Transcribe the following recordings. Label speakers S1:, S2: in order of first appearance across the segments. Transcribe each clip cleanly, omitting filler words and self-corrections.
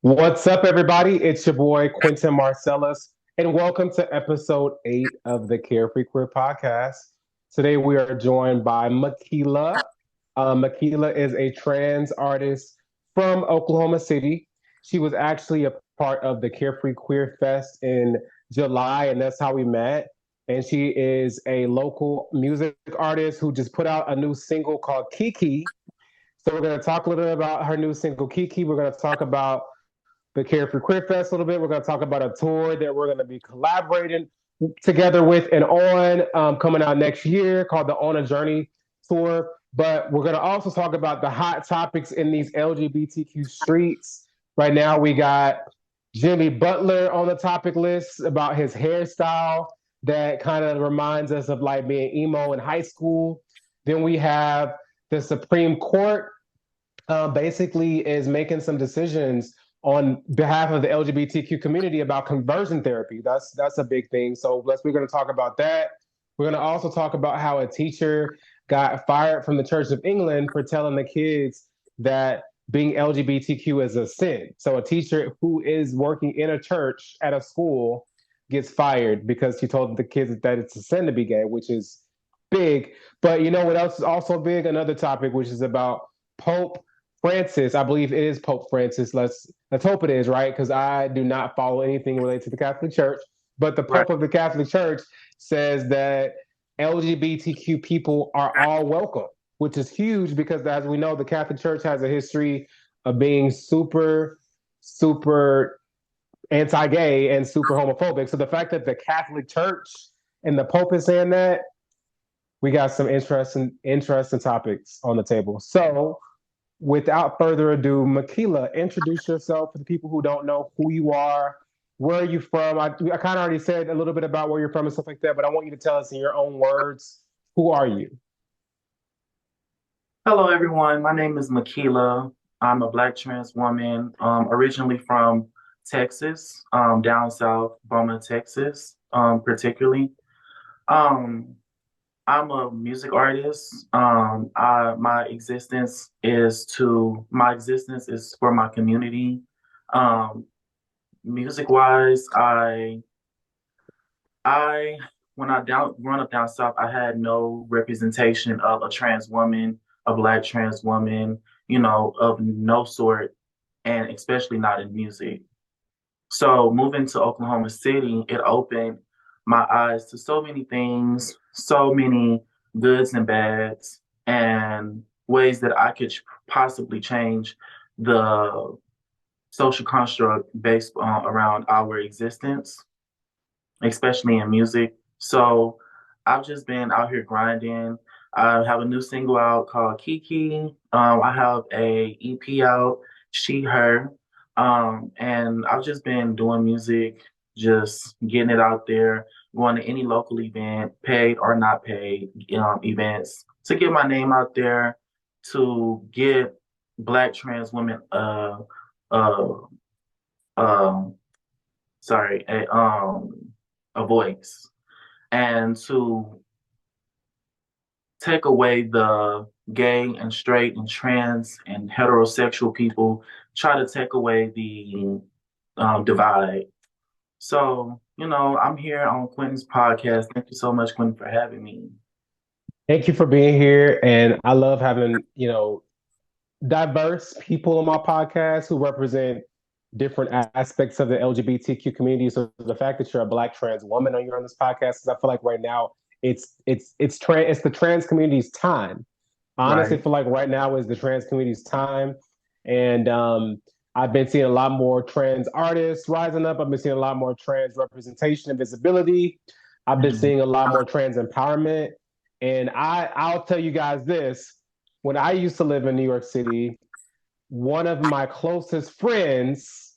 S1: What's up, everybody? It's your boy, Quentin Marcellis, and welcome to episode 8 of the Carefree Queer Podcast. Today, we are joined by Makellah. Makellah is a trans artist from Oklahoma City. She was actually a part of the Carefree Queer Fest in July, and that's how we met. And she is a local music artist who just put out a new single called Kiki. So, we're going to talk a little bit about her new single, Kiki. We're going to talk about the Carefree Queer Fest a little bit. We're going to talk about a tour that we're going to be collaborating together with and on coming out next year called the On a Journey Tour. But we're going to also talk about the hot topics in these LGBTQ streets. Right now, we got Jimmy Butler on the topic list about his hairstyle that kind of reminds us of like being emo in high school. Then we have the Supreme Court basically is making some decisions on behalf of the LGBTQ community about conversion therapy. That's a big thing. So we're going to talk about that. We're going to also talk about how a teacher got fired from the Church of England for telling the kids that being LGBTQ is a sin. So a teacher who is working in a church at a school gets fired because she told the kids that it's a sin to be gay, which is big. But you know what else is also big? Another topic, which is about Pope Francis. I believe it is Pope Francis. Let's hope it is, right? Because I do not follow anything related to the Catholic Church. But the
S2: Right.
S1: Pope of the Catholic Church says that LGBTQ people are all welcome, which is huge because, as we know, the Catholic Church has a history of being super anti-gay and super homophobic. So the fact that the Catholic Church and the Pope is saying that, we got some interesting topics on the table. So without further ado, Makellah, introduce yourself for the people who don't know who you are. Where are you from? I kind of already said a little bit about where you're from and stuff like that, but I want you to tell us in your own words, who are you?
S2: Hello, everyone. My name is Makellah. I'm a Black trans woman, originally from Texas, down south, Beaumont, Texas, particularly. Um, I'm a music artist. My existence is for my community. Um, Music wise, I when I down growing up down south, I had no representation of a trans woman, a Black trans woman, of no sort, and especially not in music. So moving to Oklahoma City, it opened my eyes to so many things, so many goods and bads, and ways that I could possibly change the social construct based around our existence, especially in music. So I've just been out here grinding. I have a new single out called Kiki. I have a EP out, She Her. And I've just been doing music, just getting it out there, going to any local event, paid or not paid, events, to get my name out there, to get Black trans women uh um sorry, a voice, and to take away the gay and straight and trans and heterosexual people, try to take away the divide. So, I'm here on Quentin's podcast. Thank you so much, Quentin, for having me.
S1: Thank you for being here. And I love having, diverse people on my podcast who represent different aspects of the LGBTQ community. So the fact that you're a Black trans woman on this podcast, is I feel like right now it's the trans community's time. I honestly
S2: Right.
S1: feel like right now is the trans community's time, and I've been seeing a lot more trans artists rising up. I've been seeing a lot more trans representation and visibility. I've been
S2: Mhm.
S1: seeing a lot more trans empowerment, and I'll tell you guys this: when I used to live in New York City, one of my closest friends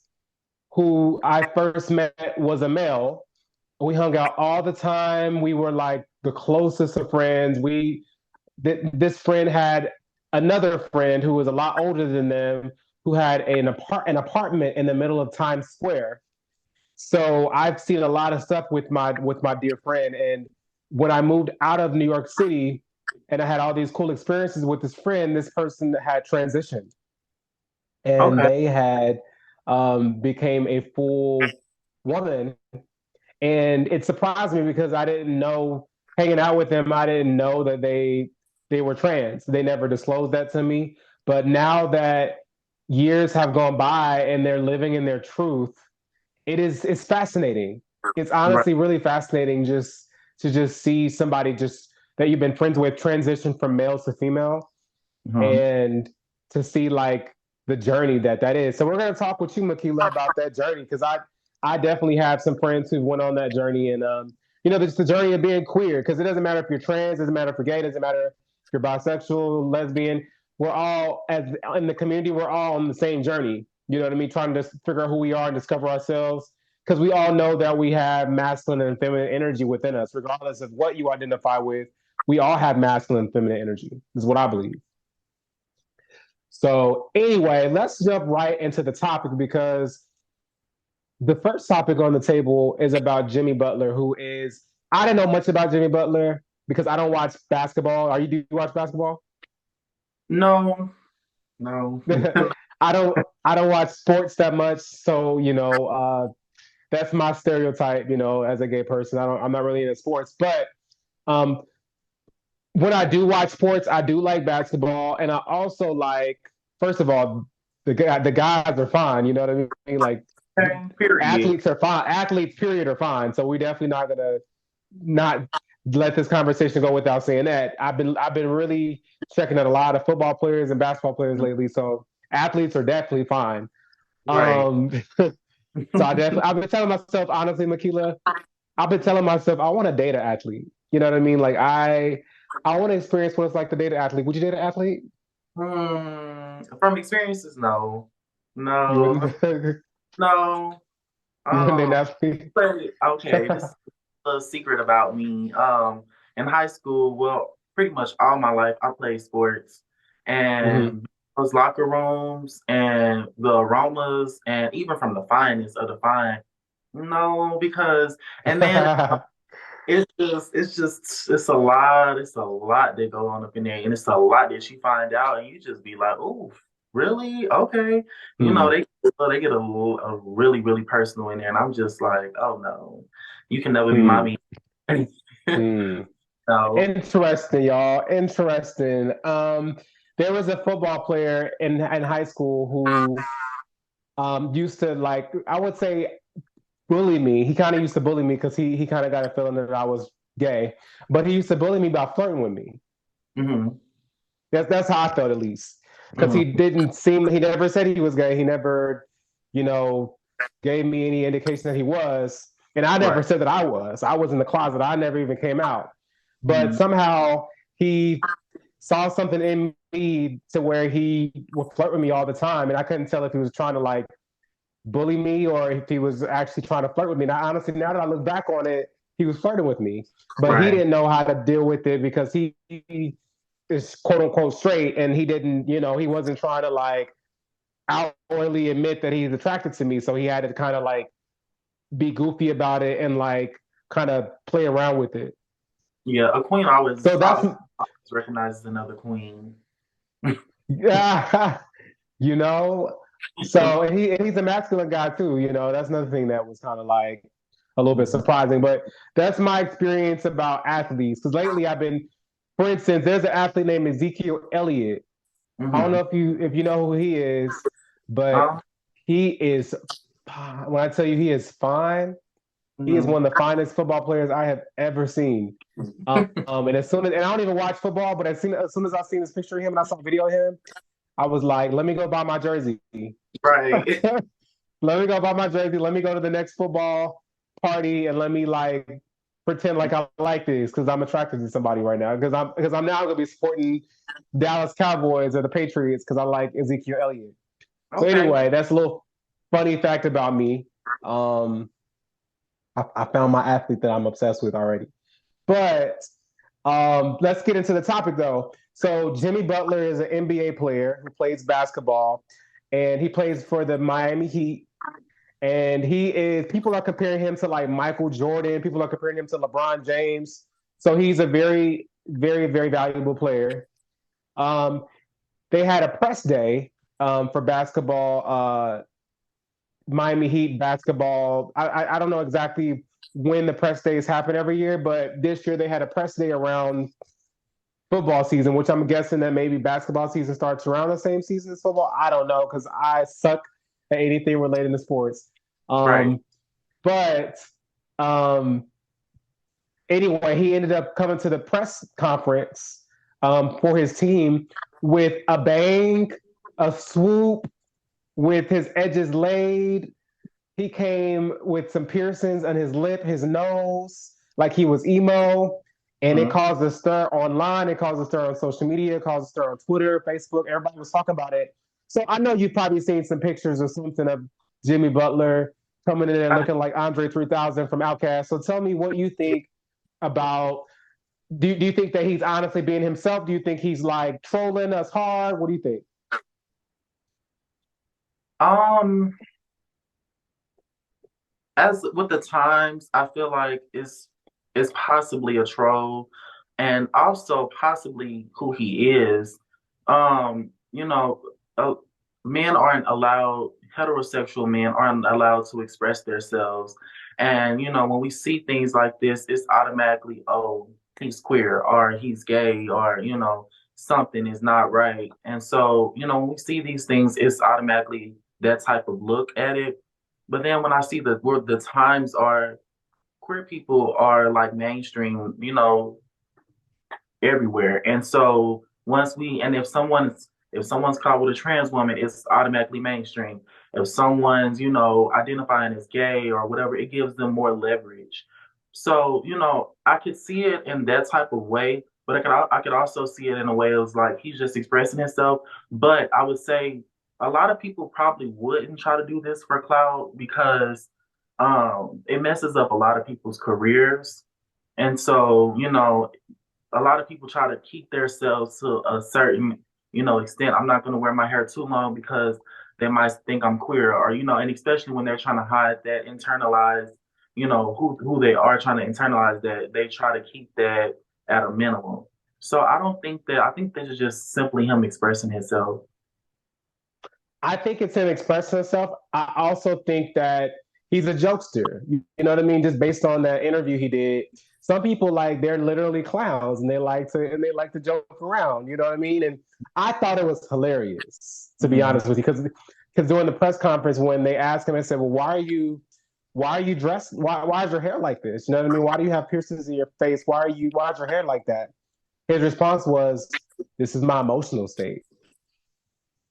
S1: who I first met was a male. We hung out all the time. We were like the closest of friends. This friend had another friend who was a lot older than them who had an apartment in the middle of Times Square. So I've seen a lot of stuff with my dear friend. And when I moved out of New York City and I had all these cool experiences with this friend, this person had transitioned and
S2: Okay.
S1: they had became a full woman. And it surprised me because I didn't know, hanging out with them, I didn't know that they were trans. They never disclosed that to me. But now that years have gone by and they're living in their truth, it's fascinating. It's
S2: Right.
S1: honestly really fascinating just to just see somebody just that you've been friends with transition from males to female,
S2: Mhm.
S1: and to see like the journey that is. So we're going to talk with you, Makellah, about that journey, because I definitely have some friends who went on that journey, and just the journey of being queer. Because it doesn't matter if you're trans, doesn't matter if you're gay, doesn't matter if you're bisexual, lesbian. We're all, as in the community, we're all on the same journey. You know what I mean? Trying to figure out who we are and discover ourselves. Because we all know that we have masculine and feminine energy within us, regardless of what you identify with. We all have masculine and feminine energy, is what I believe. So anyway, let's jump right into the topic, because the first topic on the table is about Jimmy Butler, who is, I didn't know much about Jimmy Butler because I don't watch basketball. Do you watch basketball?
S2: No, no.
S1: I don't watch sports that much. So, that's my stereotype, as a gay person. I'm not really into sports, but um when I do watch sports, I do like basketball, and I also like, first of all, the guys are fine. You know what I mean? Like,
S2: Period.
S1: athletes are fine. Athletes, period, are fine. So we definitely not gonna not let this conversation go without saying that. I've been really checking out a lot of football players and basketball players lately. So athletes are definitely fine.
S2: Right.
S1: So I've been telling myself, honestly, Makellah, I've been telling myself I want to date an athlete. You know what I mean? Like, I want to experience what it's like to date an athlete. Would you date an athlete?
S2: From experiences, no.
S1: You
S2: No.
S1: wouldn't.
S2: No.
S1: You wouldn't date an
S2: Um,
S1: athlete.
S2: but okay, this is a secret about me. In high school, well, pretty much all my life, I played sports,
S1: Hmm.
S2: and those locker rooms and the aromas, and even from the finest of the fine, no, because and then it's a lot that go on up in there, and it's a lot that you find out, and you just be like, "Oh, really? Okay."
S1: Hmm.
S2: They get a really really personal in there, and I'm just like, "Oh no, you can never be
S1: Hmm.
S2: mommy."
S1: Hmm.
S2: No.
S1: Interesting, y'all. Interesting. There was a football player in high school who used to, like, I would say, bully me. He kind of used to bully me because he kind of got a feeling that I was gay, but he used to bully me by flirting with me.
S2: Hmm.
S1: That's how I felt, at least, because
S2: Hmm.
S1: he never said he was gay. He never, you know, gave me any indication that he was, and I never
S2: Right.
S1: said that I was. I was in the closet. I never even came out, but
S2: Hmm.
S1: somehow he saw something in me to where he would flirt with me all the time, and I couldn't tell if he was trying to, like, bully me or if he was actually trying to flirt with me. Now, honestly, now that I look back on it, he was flirting with me, but he
S2: Right.
S1: didn't know how to deal with it because he is quote unquote straight, and he didn't, he wasn't trying to, like, outwardly admit that he's attracted to me. So he had to kind of, like, be goofy about it and, like, kind of play around with it.
S2: Yeah, a queen always
S1: So that's,
S2: recognizes another queen.
S1: yeah, you know. So and he's a masculine guy too. That's another thing that was kind of like a little bit
S2: Mhm.
S1: surprising. But that's my experience about athletes. Because lately I've been, for instance, there's an athlete named Ezekiel Elliott. I don't know
S2: Mhm.
S1: if you know who he is, but
S2: Huh?
S1: he is. When I tell you he is fine, he is
S2: Mhm.
S1: one of the finest football players I have ever seen. And I don't even watch football, but as soon as I seen this picture of him and I saw a video of him, I was like, let me go buy my jersey.
S2: Right.
S1: Let me go buy my jersey. Let me go to the next football party and let me, like, pretend like I like this because I'm attracted to somebody right now. Because I'm now gonna be supporting Dallas Cowboys or the Patriots because I like Ezekiel Elliott. So
S2: Okay.
S1: anyway, that's a little funny fact about me. Um, I found my athlete that I'm obsessed with already. But let's get into the topic, though. So Jimmy Butler is an NBA player who plays basketball, and he plays for the Miami Heat. And people are comparing him to, like, Michael Jordan. People are comparing him to LeBron James. So he's a very, very, very valuable player. Um, they had a press day for basketball Miami Heat basketball. I don't know exactly when the press days happen every year, but this year they had a press day around football season, which I'm guessing that maybe basketball season starts around the same season as football. I don't know because I suck at anything related to sports.
S2: Right.
S1: But um, anyway, he ended up coming to the press conference for his team with a bang, a swoop, with his edges laid. He came with some piercings on his lip, his nose, like he was emo. And it
S2: Mm-hmm.
S1: caused a stir online. It caused a stir on social media. It caused a stir on Twitter, Facebook. Everybody was talking about it. So I know you've probably seen some pictures or something of Jimmy Butler coming in and looking like Andre 3000 from Outkast. So tell me what you think about. Do you think that he's honestly being himself? Do you think he's like trolling us hard? What do you think?
S2: Um, as with the times, I feel like it's possibly a troll, and also possibly who he is. You know, men aren't allowed, heterosexual men aren't allowed to express themselves, and when we see things like this, it's automatically, oh, he's queer or he's gay or something is not right, and so when we see these things, it's automatically that type of look at it. But then when I see where the times are, queer people are like mainstream, everywhere. And so if someone's caught with a trans woman, it's automatically mainstream. If someone's, identifying as gay or whatever, it gives them more leverage. So, I could see it in that type of way, but I could also see it in a way it was like he's just expressing himself. But I would say a lot of people probably wouldn't try to do this for clout because it messes up a lot of people's careers. And so, a lot of people try to keep themselves to a certain, extent. I'm not going to wear my hair too long because they might think I'm queer, or and especially when they're trying to hide that internalized, who they are trying to internalize that, they try to keep that at a minimum. So I don't think that. I think this is just simply him expressing himself.
S1: I think it's him expressing himself. I also think that he's a jokester. You know what I mean? Just based on that interview he did. Some people like they're literally clowns and they like to joke around. You know what I mean? And I thought it was hilarious, to be
S2: Mm-hmm.
S1: honest with you, because during the press conference when they asked him, I said, "Well, why are you dressed? Why is your hair like this? You know what I mean? Why do you have piercings in your face? Why is your hair like that?" His response was, "This is my emotional state."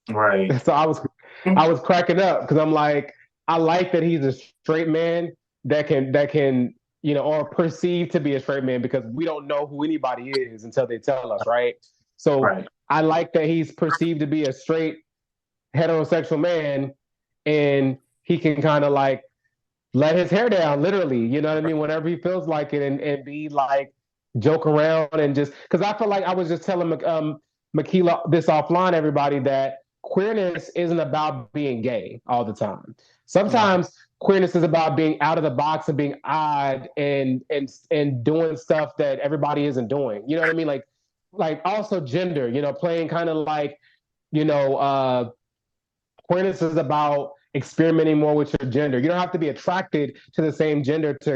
S2: Right.
S1: So I was cracking up because I'm like, I like that he's a straight man that can or perceived to be a straight man because we don't know who anybody is until they tell us, right? So
S2: Right.
S1: I like that he's perceived to be a straight heterosexual man and he can kind of like let his hair down, literally, you know what I mean, whenever he feels like it and be like joke around and just because I feel like I was just telling Makellah this offline, everybody, that queerness isn't about being gay all the time.
S2: Right.
S1: Sometimes queerness is about being out of the box and being odd and doing stuff that everybody isn't doing. You know what I mean? Like also gender, playing kind of like, you know, queerness is about experimenting more with your gender. You don't have to be attracted to the same gender to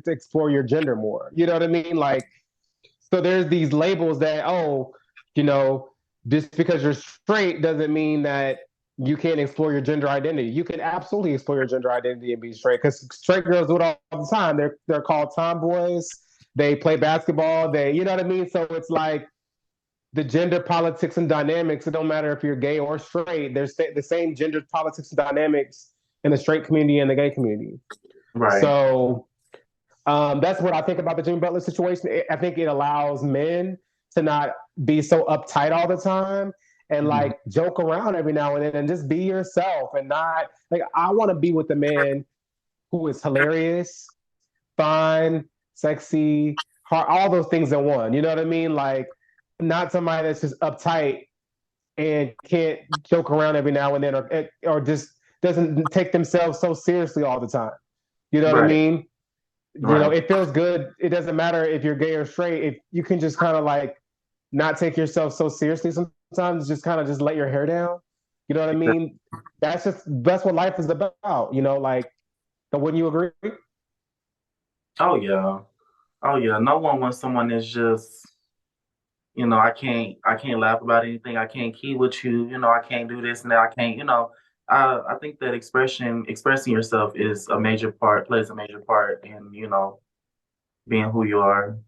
S1: explore your gender more. You know what I mean? Like, so there's these labels that, oh, you know, just because you're straight doesn't mean that you can't explore your gender identity. You can absolutely explore your gender identity and be straight because straight girls do it all the time. They're called tomboys. They play basketball. You know what I mean? So it's like the gender politics and dynamics. It don't matter if you're gay or straight. There's the same gender politics and dynamics in the straight community and the gay community.
S2: Right.
S1: So that's what I think about the Jimmy Butler situation. I think it allows men to not be so uptight all the time and
S2: Mm-hmm.
S1: like joke around every now and then and just be yourself and not like I want to be with the man who is hilarious, fine, sexy, hard, all those things in one. You know what I mean? Like not somebody that's just uptight and can't joke around every now and then or just doesn't take themselves so seriously all the time. You know what I
S2: Right.
S1: mean?
S2: Right.
S1: It feels good. It doesn't matter if you're gay or straight. If you can just kind of like not take yourself so seriously sometimes, just kind of just let your hair down. You know what I mean? That's what life is about. Like, so wouldn't you agree?
S2: Oh yeah. Oh yeah. No one wants someone that's just, I can't laugh about anything. I can't key with you. I can't do this and that. I can't, I think that expressing yourself plays a major part in, being who you are.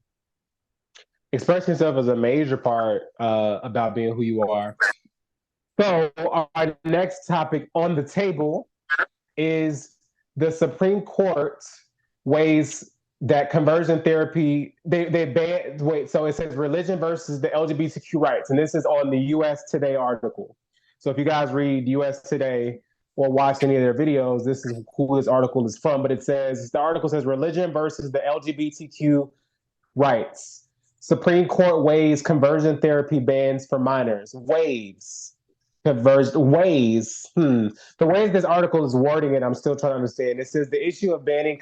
S1: Expressing yourself is a major part about being who you are. So our next topic on the table is the Supreme Court weighs that conversion therapy they ban. Wait, so it says religion versus the LGBTQ rights, and this is on the U.S. Today article. So if you guys read U.S. Today or watch any of their videos, this is who this article is from. But the article says religion versus the LGBTQ rights. Supreme Court weighs conversion therapy bans for minors. Ways. The way this article is wording it, I'm still trying to understand. It says the issue of banning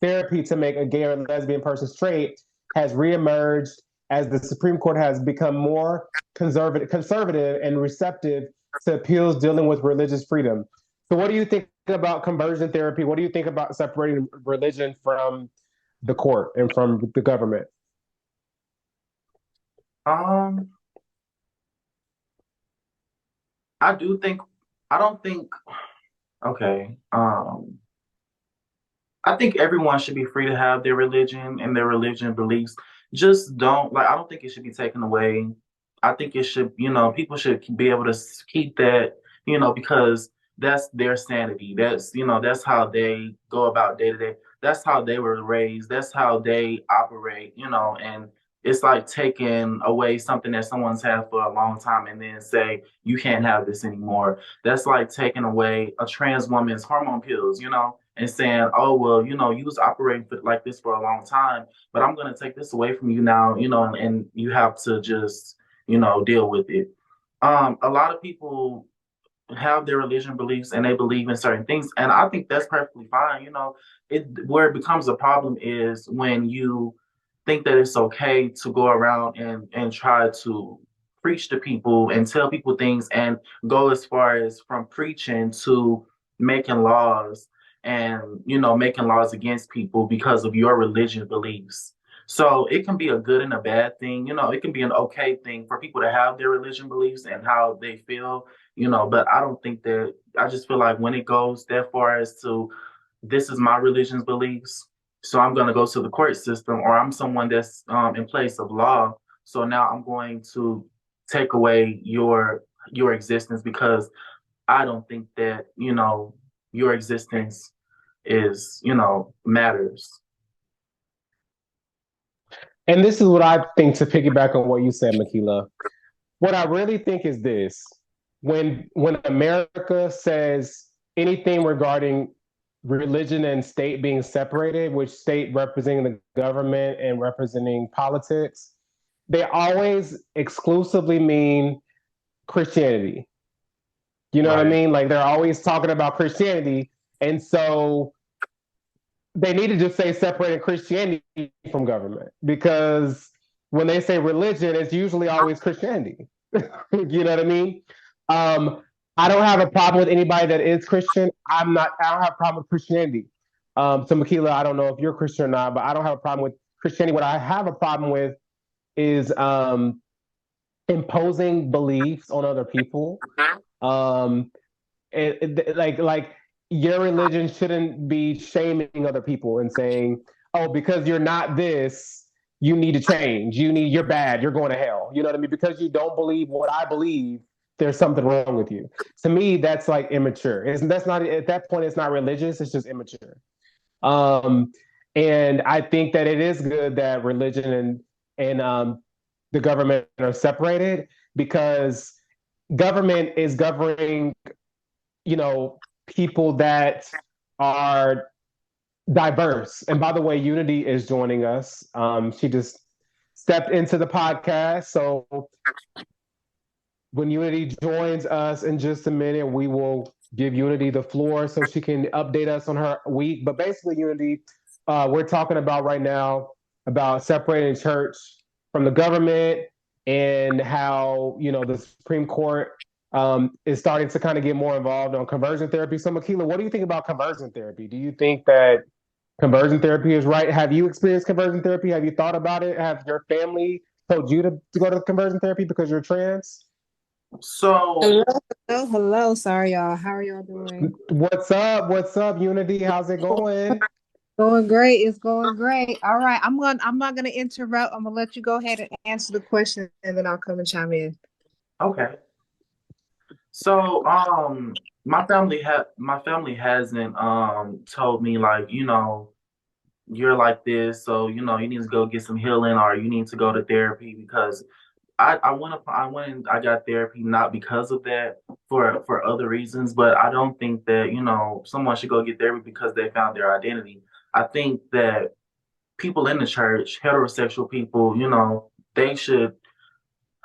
S1: therapy to make a gay or lesbian person straight has reemerged as the Supreme Court has become more conservative and receptive to appeals dealing with religious freedom. So, what do you think about conversion therapy? What do you think about separating religion from the court and from the government?
S2: Um, I do think, I don't think, okay. I think everyone should be free to have their religion and their religion beliefs. Just don't I don't think it should be taken away. I think it should, people should be able to keep that, because that's their sanity. That's how they go about day to day. That's how they were raised. That's how they operate, and it's like taking away something that someone's had for a long time and then say, you can't have this anymore. That's like taking away a trans woman's hormone pills, and saying, oh, well, you was operating like this for a long time, but I'm going to take this away from you now, and you have to just, deal with it. A lot of people have their religion beliefs and they believe in certain things, and I think that's perfectly fine. Where it becomes a problem is when you think that it's okay to go around and try to preach to people and tell people things and go as far as from preaching to making laws and making laws against people because of your religious beliefs. So it can be a good and a bad thing. It can be an okay thing for people to have their religion beliefs and how they feel, but I don't think that, I just feel like when it goes that far as to, this is my religion's beliefs, so I'm going to go to the court system, or I'm someone that's in place of law, so now I'm going to take away your existence because I don't think that, your existence is, matters.
S1: And this is what I think, to piggyback on what you said, Makellah. What I really think is this: when America says anything regarding religion and state being separated, which state representing the government and representing politics, they always exclusively mean Christianity. You know what I
S2: Right.
S1: mean? Like, they're always talking about Christianity. And so they need to just say separating Christianity from government, because when they say religion, it's usually always Christianity. You know what I mean? I don't have a problem with anybody that is Christian. I don't have a problem with Christianity. So Makellah, I don't know if you're Christian or not, but I don't have a problem with Christianity. What I have a problem with is imposing beliefs on other people. Um, like your religion shouldn't be shaming other people and saying, "Oh, because you're not this, you need to change. You're bad. You're going to hell." You know what I mean? Because you don't believe what I believe, there's something wrong with you. To me, that's like immature. That's not, at that point, it's not religious. It's just immature. Um, and I think that it is good that religion and the government are separated, because government is governing, people that are diverse. And by the way, Unity is joining us. She just stepped into the podcast. So when Unity joins us in just a minute, we will give Unity the floor so she can update us on her week. But basically, Unity, we're talking about right now about separating church from the government, and how, the Supreme Court is starting to kind of get more involved on conversion therapy. So, Makellah, what do you think about conversion therapy? Do you think that conversion therapy is right? Have you experienced conversion therapy? Have you thought about it? Have your family told you to go to conversion therapy because you're trans?
S2: So,
S3: hello. Sorry, y'all. How are y'all doing?
S1: What's up? What's up, Unity? How's it going?
S3: Going great. It's going great. All right. I'm not gonna interrupt. I'm gonna let you go ahead and answer the question and then I'll come and chime in.
S2: okay. So, my family hasn't told me like, you're like this, so you need to go get some healing or you need to go to therapy because I got therapy not because of that, for other reasons, but I don't think that, someone should go get therapy because they found their identity. I think that people in the church, heterosexual people, they should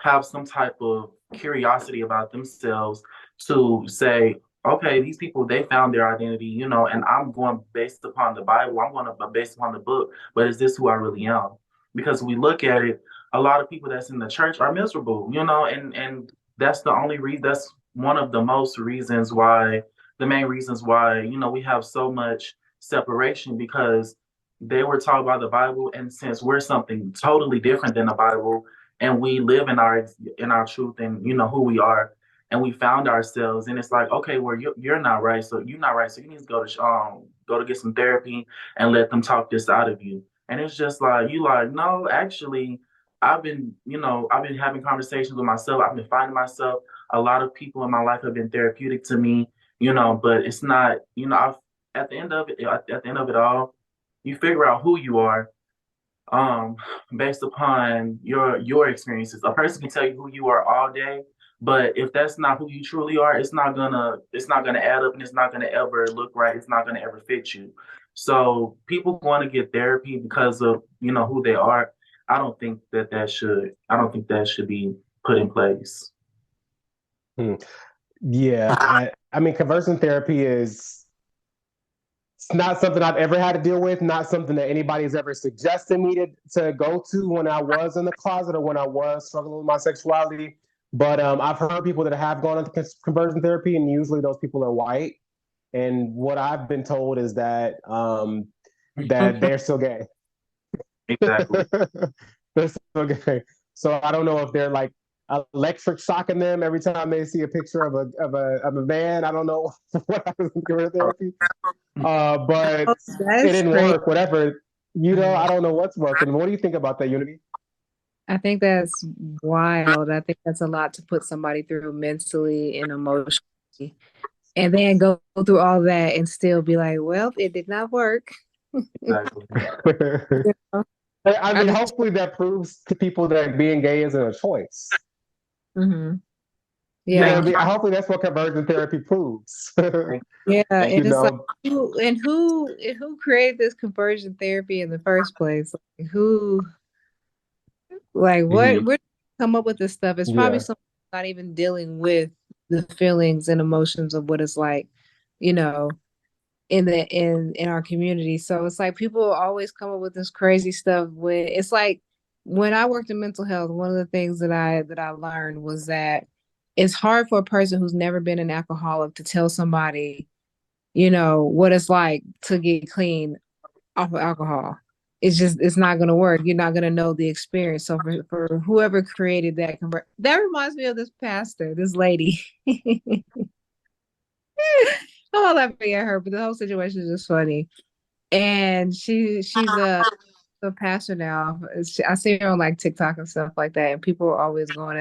S2: have some type of curiosity about themselves to say, okay, these people, they found their identity, and I'm going based upon the Bible, I'm going to based upon the book, but is this who I really am? Because we look at it, a lot of people that's in the church are miserable, and that's the only reason, that's one of the most reasons why, the main reasons why, we have so much separation, because they were taught by the Bible, and since we're something totally different than the Bible, and we live in our truth and who we are, and we found ourselves, and it's like, okay, well, you're not right, so you're not right, so you need to go to get some therapy and let them talk this out of you. And it's just like, you like, no, actually, I've been having conversations with myself, I've been finding myself. A lot of people in my life have been therapeutic to me, but it's not, at the end of it all, you figure out who you are, um based upon your experiences. A person can tell you who you are all day, but if that's not who you truly are, it's not gonna add up, and it's not gonna ever look right, it's not gonna ever fit you. So people want to get therapy because of who they are. I don't think that should be put in place.
S1: Hmm. Yeah, I mean, conversion therapy is, it's not something I've ever had to deal with, not something that anybody's ever suggested me to go to when I was in the closet or when I was struggling with my sexuality. But I've heard people that have gone into conversion therapy, and usually those people are white. And what I've been told is that they're still gay.
S2: Exactly.
S1: They're still gay. So I don't know if they're like electric shocking them every time they see a picture of a man. I don't know what happens in conversion therapy. But
S3: Oh,
S1: it
S3: that's
S1: didn't
S3: great.
S1: work. Whatever, I don't know what's working. What do you think about that, Unity?
S3: I think that's wild. I think that's a lot to put somebody through mentally and emotionally. And then go through all that and still be like, well, it did not work.
S2: Exactly.
S3: You know?
S1: I
S3: I
S1: mean,
S3: just
S1: hopefully that proves to people that being gay isn't a choice.
S3: mhm.
S1: You know
S3: Yeah.
S1: what I mean? Hopefully that's what conversion therapy proves.
S3: Yeah.
S2: Thank
S3: And
S1: you
S3: it's like
S1: know,
S3: who created this conversion therapy in the first place? Like, who like
S2: you.
S3: what where did you come up with this stuff? It's probably
S1: yeah,
S3: someone not even dealing with the feelings and emotions of what it's like, you know, in our community. So it's like people always come up with this crazy stuff when it's like when I worked in mental health, one of the things that I learned was that it's hard for a person who's never been an alcoholic to tell somebody, what it's like to get clean off of alcohol. It's not gonna work. You're not gonna know the experience. So for whoever created that reminds me of this pastor, this lady. I'm not laughing at her, but the whole situation is just funny. And she's a pastor now. I see her on like TikTok and stuff like that, and people are always going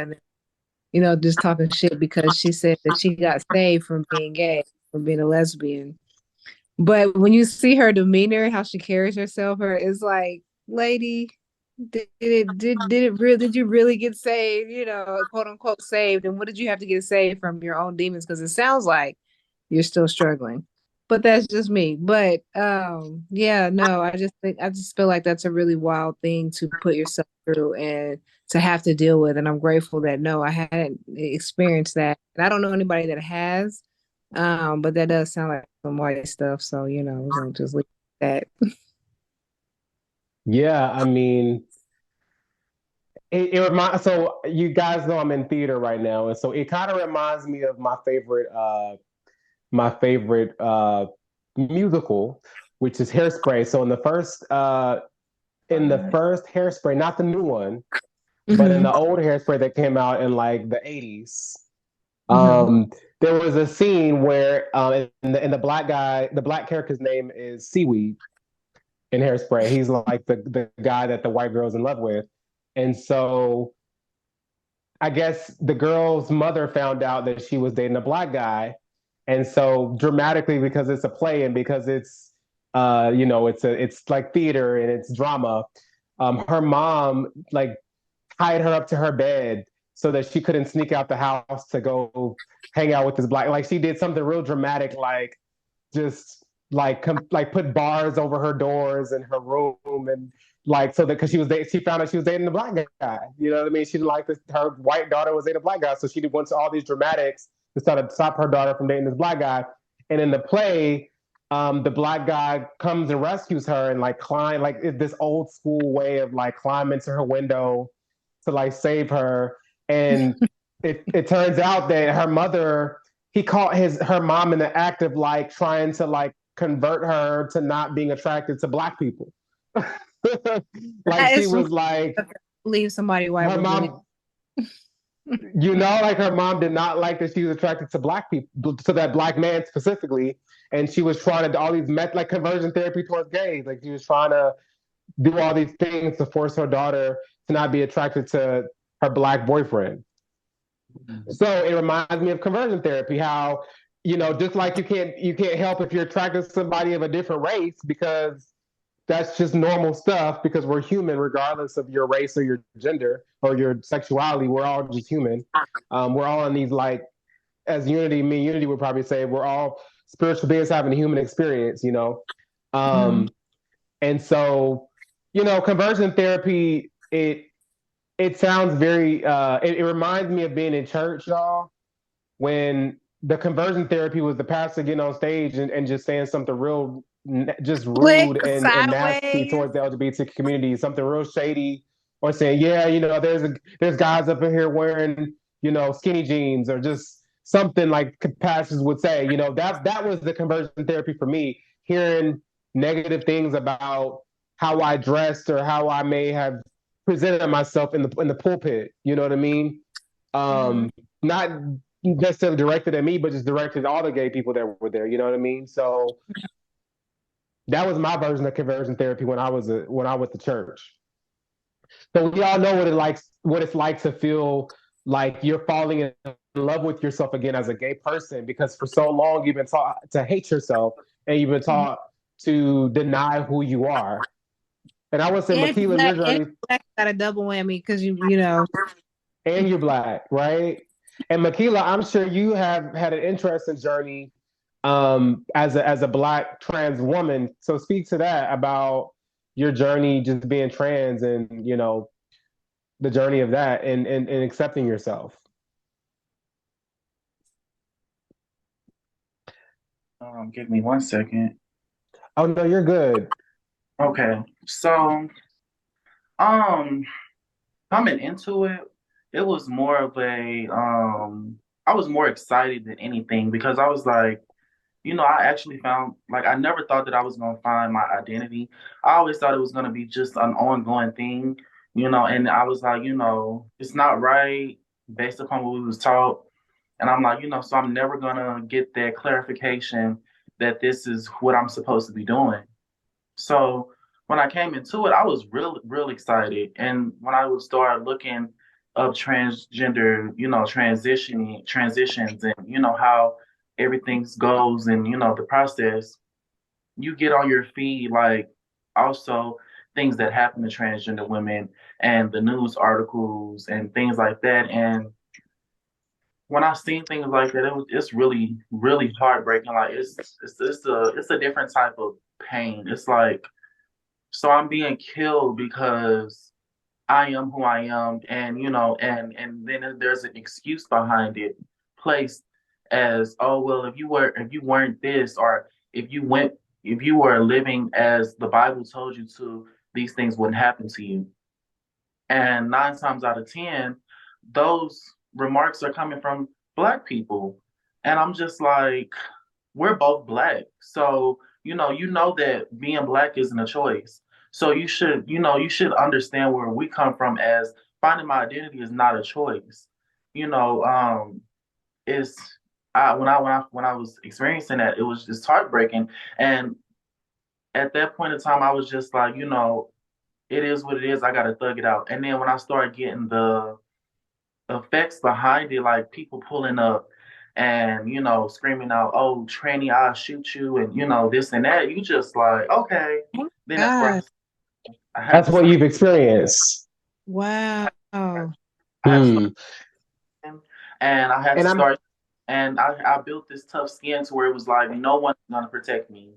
S3: in, just talking shit because she said that she got saved from being gay, from being a lesbian. But when you see her demeanor, how she carries herself, it's like, lady, did you really get saved? Quote unquote saved, and what did you have to get saved from? Your own demons? Because it sounds like you're still struggling. But that's just me. But yeah, no, I just feel like that's a really wild thing to put yourself through and to have to deal with. And I'm grateful that no, I hadn't experienced that. And I don't know anybody that has. But that does sound like some white stuff. So, we're gonna just leave that.
S1: yeah. I mean, it reminds. So you guys know I'm in theater right now, and so it kind of reminds me of my favorite musical, which is Hairspray. So in the first Hairspray, not the new one, but in
S3: Mm-hmm.
S1: the old Hairspray that came out in like the 80s,
S3: Mm-hmm.
S1: there was a scene where the black character's name is Seaweed in Hairspray. He's like the guy that the white girl's in love with. And so I guess the girl's mother found out that she was dating a black guy. And so dramatically, because it's a play and because it's like theater and it's drama, her mom like tied her up to her bed so that she couldn't sneak out the house to go hang out with this black. Like she did something real dramatic, like just like put bars over her doors in her room and like so that because she found out she was dating a black guy. You know what I mean? She didn't like this. Her white daughter was dating a black guy, so she went to all these dramatics to try to stop her daughter from dating this black guy. And in the play, the black guy comes and rescues her and like climb like this old school way of like climbing to her window to like save her. And it turns out that her mother, he caught her mom in the act of like trying to like convert her to not being attracted to black people. Like
S3: That
S1: she
S3: is
S1: was like
S3: leave somebody white
S1: her
S3: would really.
S1: mom, like her mom did not like that she was attracted to black people, to that black man specifically. And she was trying to do all these like conversion therapy towards gays. Like she was trying to do all these things to force her daughter to not be attracted to her black boyfriend. So it reminds me of conversion therapy, how, just like you can't help if you're attracted to somebody of a different race because that's just normal stuff because we're human regardless of your race or your gender or your sexuality. We're all just human. We're all in these like, as Unity would probably say, we're all spiritual beings having a human experience.
S3: Mhm.
S1: And so, conversion therapy, it sounds very it reminds me of being in church, y'all, when the conversion therapy was the pastor getting on stage and just saying something real just
S3: Click
S1: rude and nasty
S3: sideways.
S1: towards the LGBT community, something real shady, or saying, yeah, there's guys up in here wearing, skinny jeans, or just something like pastors would say. That was the conversion therapy for me, hearing negative things about how I dressed or how I may have presented myself in the pulpit. You know what I mean?
S3: Mhm.
S1: Not necessarily directed at me, but just directed at all the gay people that were there. You know what I mean? So that was my version of conversion therapy when I was the church. So we all know what it's like to feel like you're falling in love with yourself again as a gay person, because for so long you've been taught to hate yourself and you've been
S3: Mhm.
S1: taught to deny who you are. And I would say,
S3: And if you're
S1: Makellah, your
S3: black, and if
S1: journey,
S3: you're black, you got a double whammy because you know.
S1: and you're black, right? And Makellah, I'm sure you have had an interesting journey as a black trans woman. So speak to that about your journey just being trans and the journey of that and accepting yourself.
S2: Give me 1 second.
S1: Oh no, you're good.
S2: Okay, so um, coming into it, it was more of I was more excited than anything because I was like, I actually found, like, I never thought that I was gonna find my identity. I always thought it was gonna be just an ongoing thing, and I was like, it's not right based upon what we was taught. And I'm like, so I'm never gonna get that clarification that this is what I'm supposed to be doing. So when I came into it, I was real, real excited. And when I would start looking up transgender, transitions and, how everything goes and, the process, you get on your feed, like also things that happen to transgender women and the news articles and things like that. And when I seen things like that, it's really, really heartbreaking. Like it's a different type of pain. It's like, so I'm being killed because I am who I am, and and then there's an excuse behind it, placed as, oh well, if you weren't this, or if you were living as the Bible told you to, these things wouldn't happen to you. And 9 times out of 10, those remarks are coming from Black people. And I'm just like, we're both Black. So, you know that being Black isn't a choice. So you should understand where we come from as finding my identity is not a choice. You know, it's when I was experiencing that, it was just heartbreaking. And at that point in time, I was just like, it is what it is. I gotta thug it out. And then when I started getting the effects behind it, like people pulling up and screaming out, "Oh, tranny, I'll shoot you," and this and that, you just like, okay. Then that's where
S3: God.
S2: I had
S1: That's
S2: to
S1: what
S2: start.
S1: you've experienced.
S3: Wow.
S2: I had to start,
S1: Hmm.
S2: and I had
S1: And
S2: to
S1: I'm
S2: start, and I built this tough skin to where it was like no one's gonna protect me.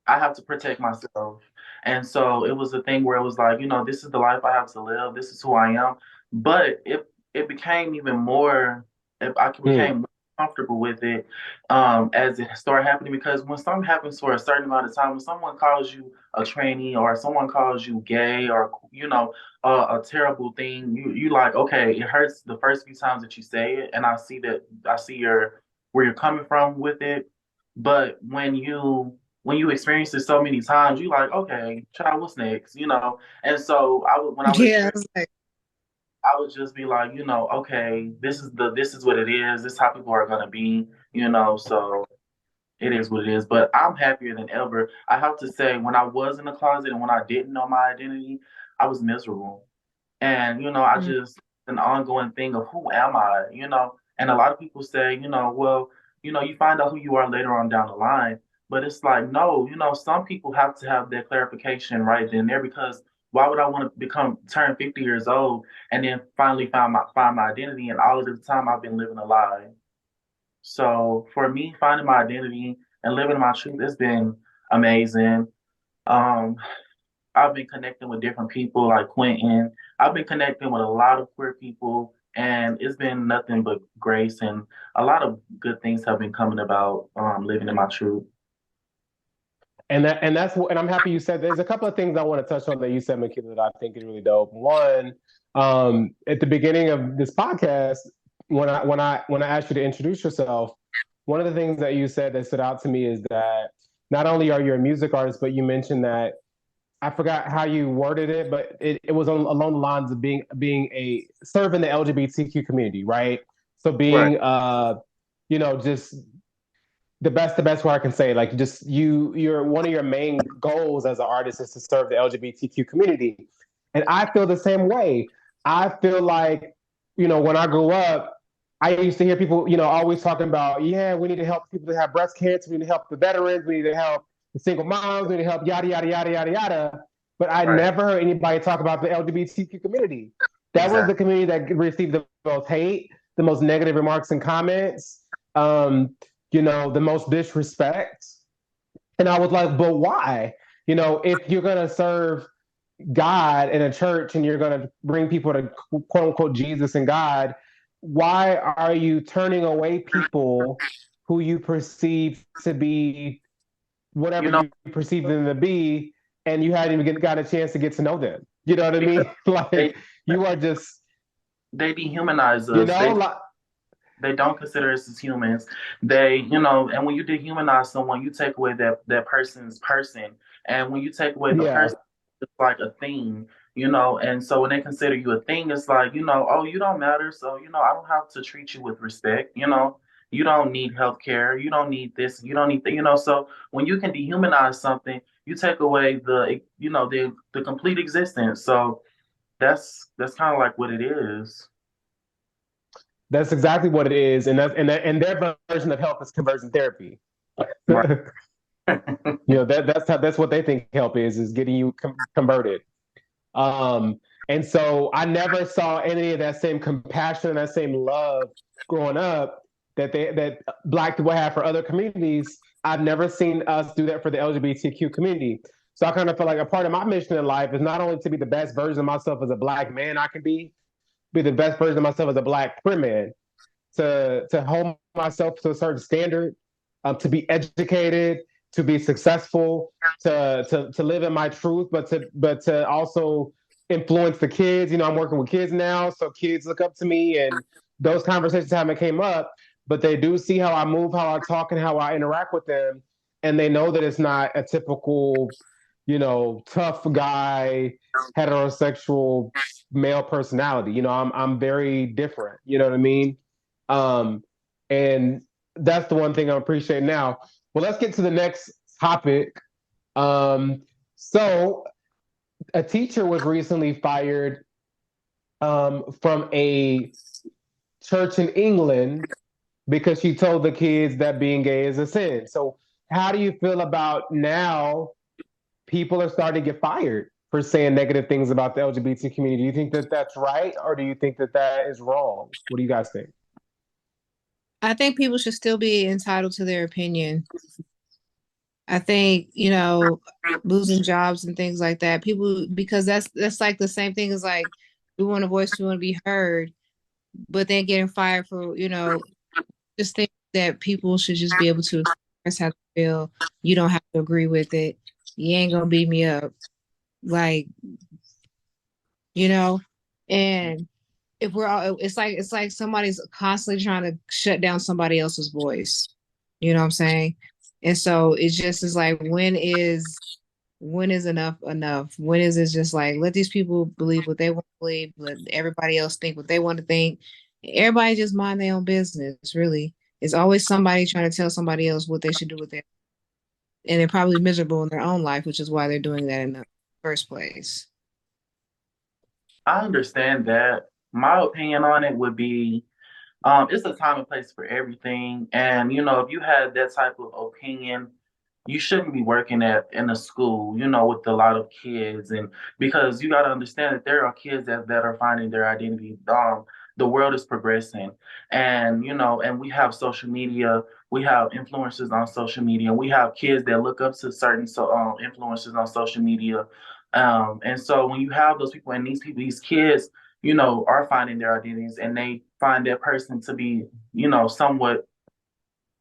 S2: I have to protect myself. And so it was a thing where it was like, this is the life I have to live. This is who I am. But it became even more, if I
S1: hmm.
S2: became more comfortable with it as it started happening. Because when something happens for a certain amount of time, when someone calls you a tranny or someone calls you gay or, a terrible thing, you like, okay, it hurts the first few times that you say it. And I see where you're coming from with it. But when you experience it so many times, you like, okay, child, what's next? And so when I would
S3: Yeah, I
S2: experience,
S3: was like,
S2: I would just be like, okay, this is what it is. This is how people are gonna be, So it is what it is. But I'm happier than ever. I have to say, when I was in the closet and when I didn't know my identity, I was miserable. And, I
S3: mm,
S2: just, an ongoing thing of who am I? And a lot of people say, well, you find out who you are later on down the line. But it's like, no, some people have to have that clarification right then and there because why would I want to turn 50 years old and then finally find my identity and all of the time I've been living a lie. So for me, finding my identity and living my truth has been amazing. Um, I've been connecting with different people like Quentin. I've been connecting with a lot of queer people, and it's been nothing but grace and a lot of good things have been coming about living in my truth.
S1: And I'm happy you said there's a couple of things I want to touch on that you said, Makellah, that I think is really dope. One, at the beginning of this podcast, when I asked you to introduce yourself, one of the things that you said that stood out to me is that not only are you a music artist, but you mentioned that I forgot how you worded it, but it was along the lines of being a serving the LGBTQ community, right? So
S2: Right.
S1: being just the best way I can say, like, just you're one of your main goals as an artist is to serve the LGBTQ community. And I feel the same way. I feel like, when I grew up, I used to hear people, always talking about, yeah, we need to help people that have breast cancer, we need to help the veterans, we need to help the single moms, we need to help yada yada yada yada yada. But I
S2: Right.
S1: never heard anybody talk about the LGBTQ community. That was the
S2: Exactly.
S1: community that received the most hate, the most negative remarks and comments. Um, the most disrespect. And I was like, but why? If you're going to serve God in a church and you're going to bring people to quote unquote Jesus and God, why are you turning away people who you perceive to be whatever
S2: You know,
S1: you perceive them to be, and you hadn't even got a chance to get to know them? You know what I
S2: because
S1: mean?
S2: they
S1: Like, you are just,
S2: they dehumanize
S1: you
S2: us.
S1: know,
S2: They
S1: like,
S2: they don't consider us as humans. And when you dehumanize someone, you take away that person's person. And when you take away the
S1: yeah.
S2: person, it's like a thing, And so when they consider you a thing, it's like, oh, you don't matter. So, I don't have to treat you with respect, You don't need health care. You don't need this. You don't need that. So when you can dehumanize something, you take away the complete existence. So that's kind of like what it is.
S1: That's exactly what it is, and their version of help is conversion therapy.
S2: Right.
S1: That's what they think help is getting you converted. And so I never saw any of that same compassion, that same love growing up that Black people have for other communities. I've never seen us do that for the LGBTQ community. So I kind of feel like a part of my mission in life is not only to be the best version of myself as a Black man I can be the best version of myself as a Black queer man, to hold myself to a certain standard, to be educated, to be successful, to live in my truth, but to also influence the kids. You know, I'm working with kids now, so kids look up to me, and those conversations haven't came up, but they do see how I move, how I talk, and how I interact with them, and they know that it's not a typical, you know, tough guy, heterosexual male personality. You know, I'm very different. You know what I mean? And that's the one thing I appreciate now. Well, let's get to the next topic. So a teacher was recently fired from a church in England because she told the kids that being gay is a sin. So, how do you feel about now people are starting to get fired for saying negative things about the LGBT community? Do you think that that's right, or do you think that that is wrong? What do you guys think?
S3: I think people should still be entitled to their opinion. I think, you know, losing jobs and things like that, people, because that's like the same thing as like, we want a voice, we want to be heard, but then getting fired for, you know, just think that people should just be able to express how they feel. You don't have to agree with it. You ain't gonna beat me up. Like, you know, and if we're all, it's like somebody's constantly trying to shut down somebody else's voice. You know what I'm saying? And so it just is like, when is enough enough? When is it just like, let these people believe what they want to believe, let everybody else think what they want to think. Everybody just mind their own business, really. It's always somebody trying to tell somebody else what they should do with their, and they're probably miserable in their own life, which is why they're doing that in the first place.
S2: I understand that. My opinion on it would be it's a time and place for everything. And, you know, if you had that type of opinion, you shouldn't be working at in a school, you know, with a lot of kids. And because you got to understand that there are kids that are finding their identity. The world is progressing. And, you know, and we have social media, we have influencers on social media, we have kids that look up to certain influencers on social media. And so when you have those people and these people, these kids, you know, are finding their identities and they find their person to be, you know, somewhat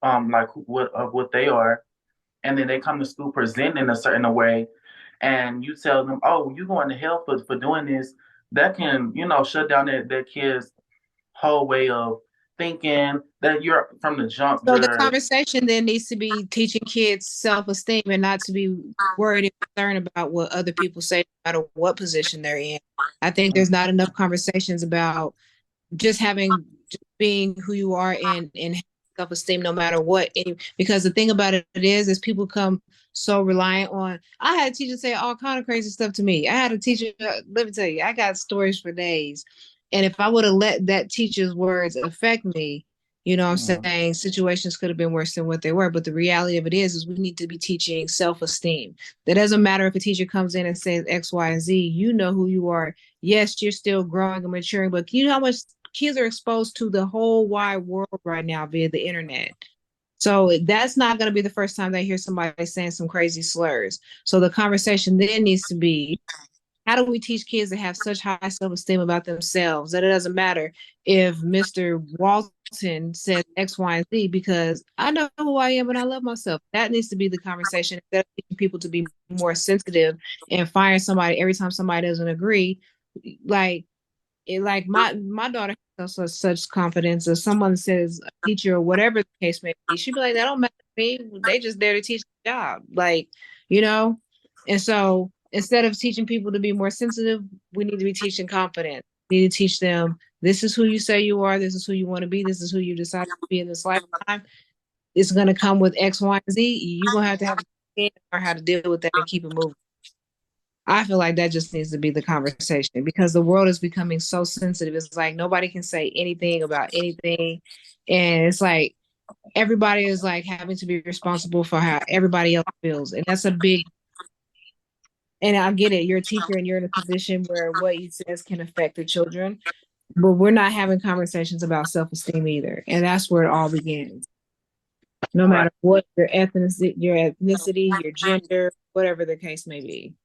S2: like what they are, and then they come to school presenting in a certain way, and you tell them, oh, you're going to hell for doing this, that can, you know, shut down their kids' whole way of thinking that you're from the jump.
S3: So the
S2: You're
S3: conversation then needs to be teaching kids self-esteem and not to be worried and concerned about what other people say, no matter what position they're in. I think there's not enough conversations about just just being who you are and self-esteem no matter what. Because the thing about it is people come so reliant on. I had a teacher say all kind of crazy stuff to me. I had a teacher, let me tell you, I got stories for days. And if I would have let that teacher's words affect me, you know what I'm saying, situations could have been worse than what they were. But the reality of it is we need to be teaching self-esteem. That doesn't matter if a teacher comes in and says X, Y, and Z, you know who you are. Yes, you're still growing and maturing, but you know how much kids are exposed to the whole wide world right now via the internet. So that's not going to be the first time they hear somebody saying some crazy slurs. So the conversation then needs to be, how do we teach kids to have such high self-esteem about themselves that it doesn't matter if Mr. Walton says X, Y, and Z, because I know who I am and I love myself. That needs to be the conversation, instead of teaching people to be more sensitive and firing somebody every time somebody doesn't agree. Like, like my daughter has such confidence. If someone says a teacher or whatever the case may be, she'd be like, that don't matter to me. They just there to teach the job. Like, you know? And so instead of teaching people to be more sensitive, we need to be teaching confidence. We need to teach them, this is who you say you are, this is who you want to be, this is who you decide to be in this lifetime. It's gonna come with X, Y, and Z. You're gonna have to learn how to deal with that and keep it moving. I feel like that just needs to be the conversation, because the world is becoming so sensitive. It's like nobody can say anything about anything. And it's like everybody is like having to be responsible for how everybody else feels. And that's a big, and I get it. You're a teacher and you're in a position where what you says can affect the children, but we're not having conversations about self-esteem either. And that's where it all begins. No matter what your ethnicity, your gender, whatever the case may be.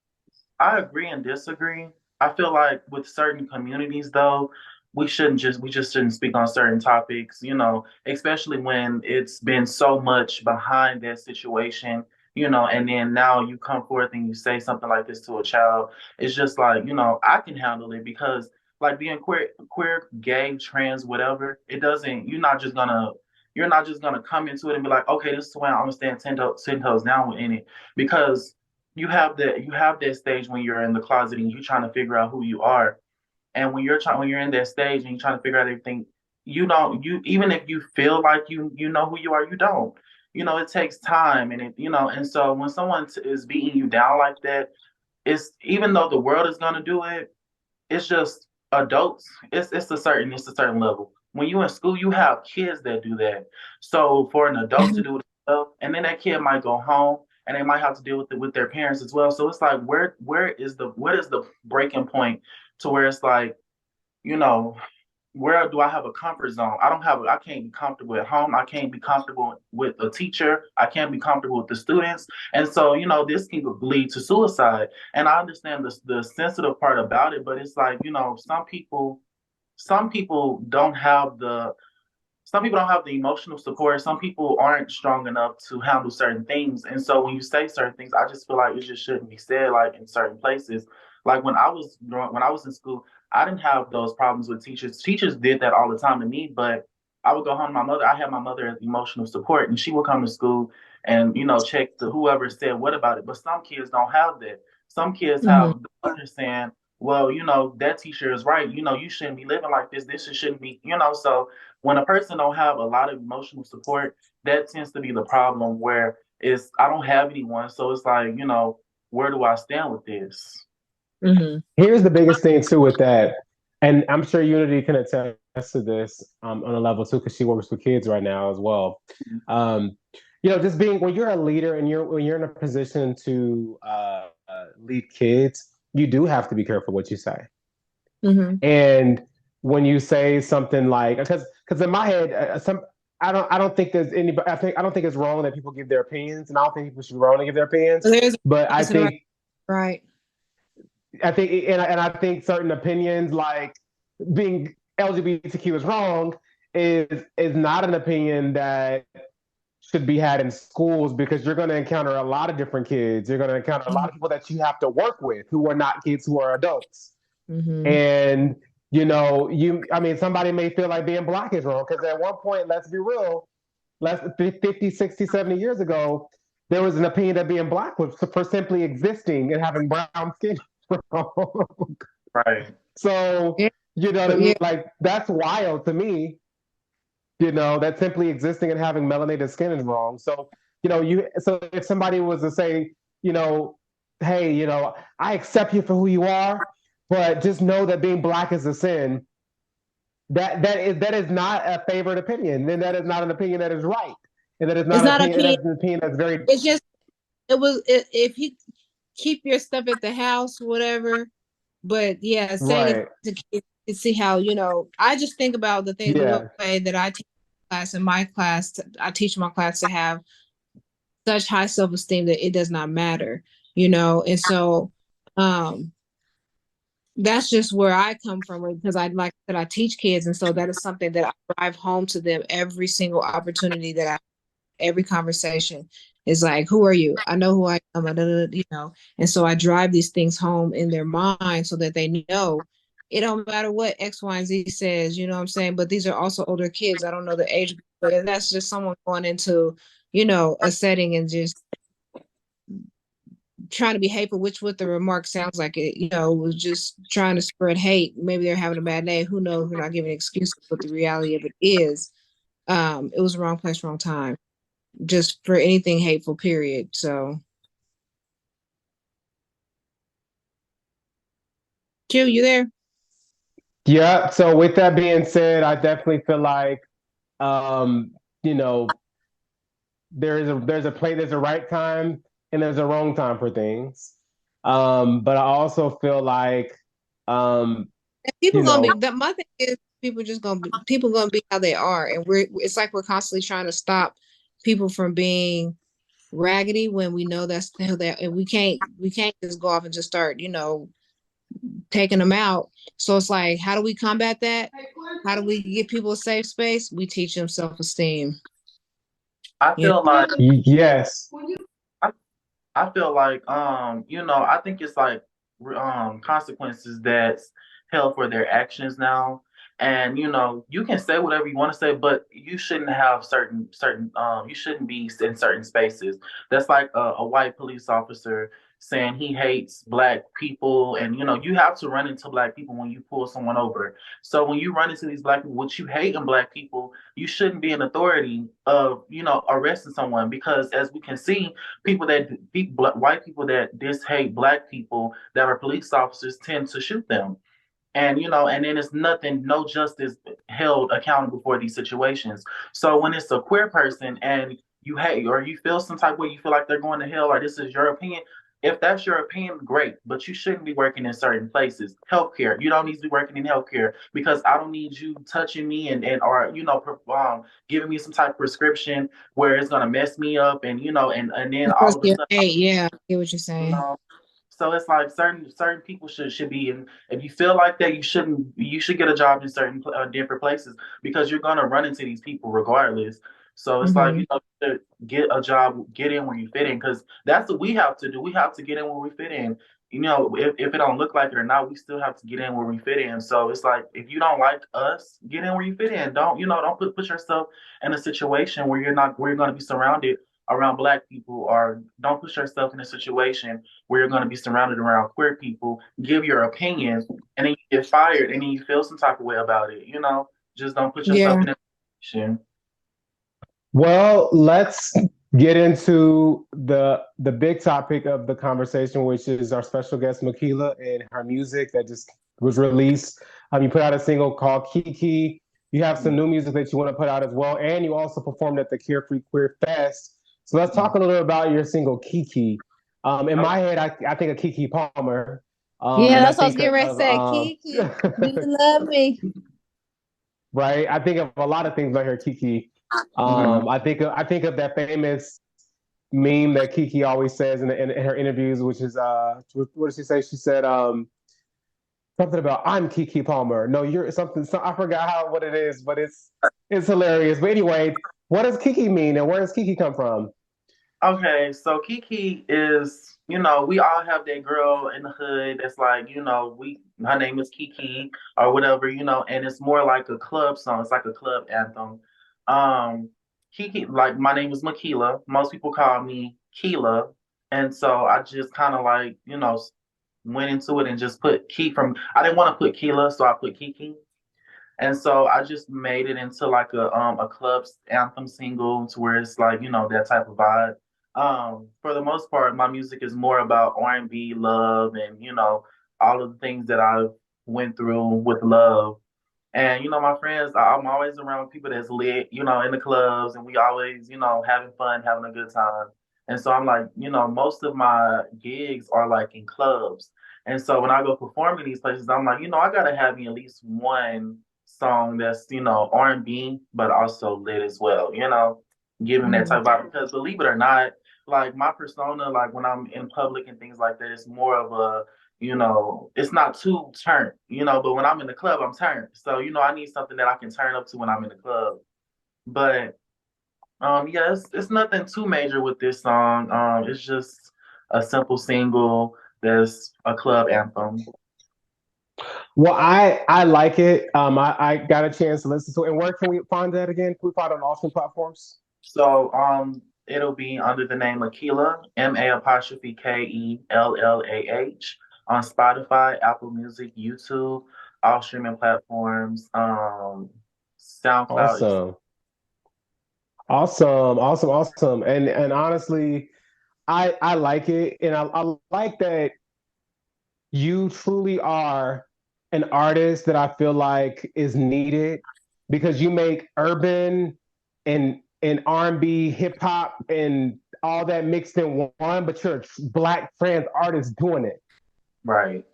S2: I agree and disagree. I feel like with certain communities, though, we just shouldn't speak on certain topics, you know, especially when it's been so much behind that situation. you know, and then now you come forth and you say something like this to a child. It's just like, you know, I can handle it because like being queer, gay, trans, whatever, it doesn't, you're not just gonna come into it and be like, okay, this is the way I'm gonna stand 10 toes down in it, because you have that stage when you're in the closet and you're trying to figure out who you are. And when you're in that stage and you're trying to figure out everything, you even if you feel like you know who you are, you don't. You know, it takes time, and and so when someone is beating you down like that, it's, even though the world is gonna do it, it's just adults. It's a certain level. When you in school, you have kids that do that. So for an adult to do it, and then that kid might go home and they might have to deal with it with their parents as well. So it's like, where is the what is the breaking point to where it's like, you know, where do I have a comfort zone? I can't be comfortable at home. I can't be comfortable with a teacher. I can't be comfortable with the students. And so, this can lead to suicide. And I understand the sensitive part about it, but it's like, some people don't have the emotional support. Some people aren't strong enough to handle certain things. And so when you say certain things, I just feel like it just shouldn't be said, like in certain places. Like when I was in school, I didn't have those problems with teachers. Teachers did that all the time to me, but I would go home to my mother. I had my mother as emotional support, and she would come to school and, check to whoever said what about it. But some kids don't have that. Some kids
S3: Mhm.
S2: have the mother saying, well, that teacher is right. You shouldn't be living like this. This shouldn't be, so when a person don't have a lot of emotional support, that tends to be the problem, where it's, I don't have anyone. So it's like, where do I stand with this?
S3: Mhm.
S1: Here's the biggest thing too with that, and I'm sure Unity can attest to this on a level too, because she works with kids right now as well. Um, just being, when you're a leader and when you're in a position to lead kids, you do have to be careful what you say.
S3: Mhm.
S1: And when you say something like, because in my head, I don't think there's anybody. I don't think it's wrong that people give their opinions, and I don't think people should be wrong to give their opinions.
S3: So there's
S1: But I think
S3: right.
S1: and I think certain opinions, like being LGBTQ is wrong, is not an opinion that should be had in schools, because you're going to encounter a lot of different kids. You're going to encounter a lot of people that you have to work with who are not kids, who are adults.
S3: Mm-hmm.
S1: And somebody may feel like being Black is wrong, because at one point, let's be real, 50, 60, 70 years ago, there was an opinion that being Black was for simply existing and having brown skin.
S2: Right.
S1: So,
S3: Yeah.
S1: you know what I mean? Like, that's wild to me, that simply existing and having melanated skin is wrong. So, so if somebody was to say, hey, I accept you for who you are, but just know that being Black is a sin. That is not a favored opinion. Then that is not an opinion that is right. And that is not, an opinion that's very.
S3: It's just, if you keep your stuff at the house, whatever. But yeah, saying
S1: right.
S3: it to kids to see how, I just think about the way that I teach class. In my class, I teach my class to have such high self-esteem that it does not matter, and so that's just where I come from, because I teach kids, and so that is something that I drive home to them every single opportunity every conversation is like, who are you? I know who I am, and so I drive these things home in their mind so that they know it don't matter what X, Y, and Z says, you know what I'm saying? But these are also older kids. I don't know the age, but that's just someone going into, a setting and just trying to be hateful, which what the remark sounds like, it, was just trying to spread hate. Maybe they're having a bad day. Who knows? We're not giving excuses, but the reality of it is, it was the wrong place, wrong time, just for anything hateful, period. So, Q, you there?
S1: Yeah. So with that being said, I definitely feel like, you know, there's a right time and there's a wrong time for things. But I also feel like,
S3: people gonna be, my thing is, people gonna be how they are, and it's like we're constantly trying to stop people from being raggedy when we know that's who they, and we can't just go off and just start, taking them out. So it's like, how do we combat that? How do we give people a safe space? We teach them self-esteem.
S2: I feel like
S1: yes.
S2: I feel like, I think it's like consequences that's held for their actions now. And you can say whatever you want to say, but you shouldn't have you shouldn't be in certain spaces. That's like a white police officer saying he hates black people, and you have to run into black people when you pull someone over. So when you run into these black people, what you hate in black people, you shouldn't be an authority of arresting someone, because as we can see, white people that hate black people that are police officers tend to shoot them. And and then it's nothing, no justice held accountable for these situations. So when it's a queer person and you hate, or you feel some type of way, you feel like they're going to hell, or this is your opinion. If that's your opinion, great, but you shouldn't be working in certain places. Healthcare, you don't need to be working in healthcare, because I don't need you touching me and or giving me some type of prescription where it's gonna mess me up, and and then
S3: Of course,
S2: all of a
S3: yeah,
S2: sudden,
S3: hey, yeah, I get what you're
S2: you
S3: saying.
S2: know, so it's like certain people should be in. If you feel like that, you should get a job in certain different places, because you're gonna run into these people regardless. So it's like
S3: Mm-hmm.
S2: to get a job, get in where you fit in, because that's what we have to do. We have to get in where we fit in. If it don't look like it or not, we still have to get in where we fit in. So it's like, if you don't like us, get in where you fit in. Don't put yourself in a situation where you're gonna be surrounded around black people, or don't put yourself in a situation where you're going to be surrounded around queer people, give your opinion, and then you get fired, and then you feel some type of way about it. Just don't put yourself
S3: Yeah.
S2: in a situation.
S1: Well, let's get into the big topic of the conversation, which is our special guest Makellah and her music that just was released. You put out a single called Kiki. You have some new music that you want to put out as well, and you also performed at the Carefree Queer Fest. So let's talk a little about your single Kiki. In my head, I think of Kiki Palmer,
S3: Yeah,
S1: and I
S3: that's what I was
S1: think
S3: getting ready to
S1: of
S3: say. Kiki, do you love me?
S1: right. I think of a lot of things when I hear Kiki.
S2: Mhm.
S1: I think of that famous meme that Kiki always says in her interviews, which is what did she say? She said something about I'm Kiki Palmer. No, you're something. I forgot what it is, but it's hilarious. But anyway, what does Kiki mean, and where does Kiki come from?
S2: Okay, so Kiki is, we all have that girl in the hood that's like, her name is Kiki or whatever, and it's more like a club song. It's like a club anthem. Um, Kiki, like, my name is Makellah. Most people call me Keela. And so I just kind of like, went into it and just put I didn't want to put Keela, so I put Kiki. And so I just made it into like a club anthem single, to where it's like, that type of vibe. For the most part, my music is more about R&B, love, and all of the things that I've went through with love. And my friends, I'm always around people that's lit, in the clubs, and we always, having fun, having a good time. And so I'm like, most of my gigs are like in clubs. And so when I go perform in these places, I'm like, I gotta have me at least one song that's, R&B, but also lit as well, giving that
S3: Mhm.
S2: type of vibe. Because believe it or not, like, my persona, like when I'm in public and things like that, it's more of a, it's not too turned, but when I'm in the club, I'm turned. So, I need something that I can turn up to when I'm in the club. But yeah, it's nothing too major with this song. It's just a simple single that's a club anthem.
S1: Well, I like it. I got a chance to listen to it. And where can we find that again? Can we find it on all platforms?
S2: So it'll be under the name Makellah, Makellah, on Spotify, Apple Music, YouTube, all streaming platforms, SoundCloud.
S1: Awesome. Awesome, awesome, awesome. And honestly, I like it, and I like that you truly are an artist that I feel like is needed, because you make urban and R&B, hip hop, and all that mixed in one, but you're a black trans artist doing it.
S2: Right,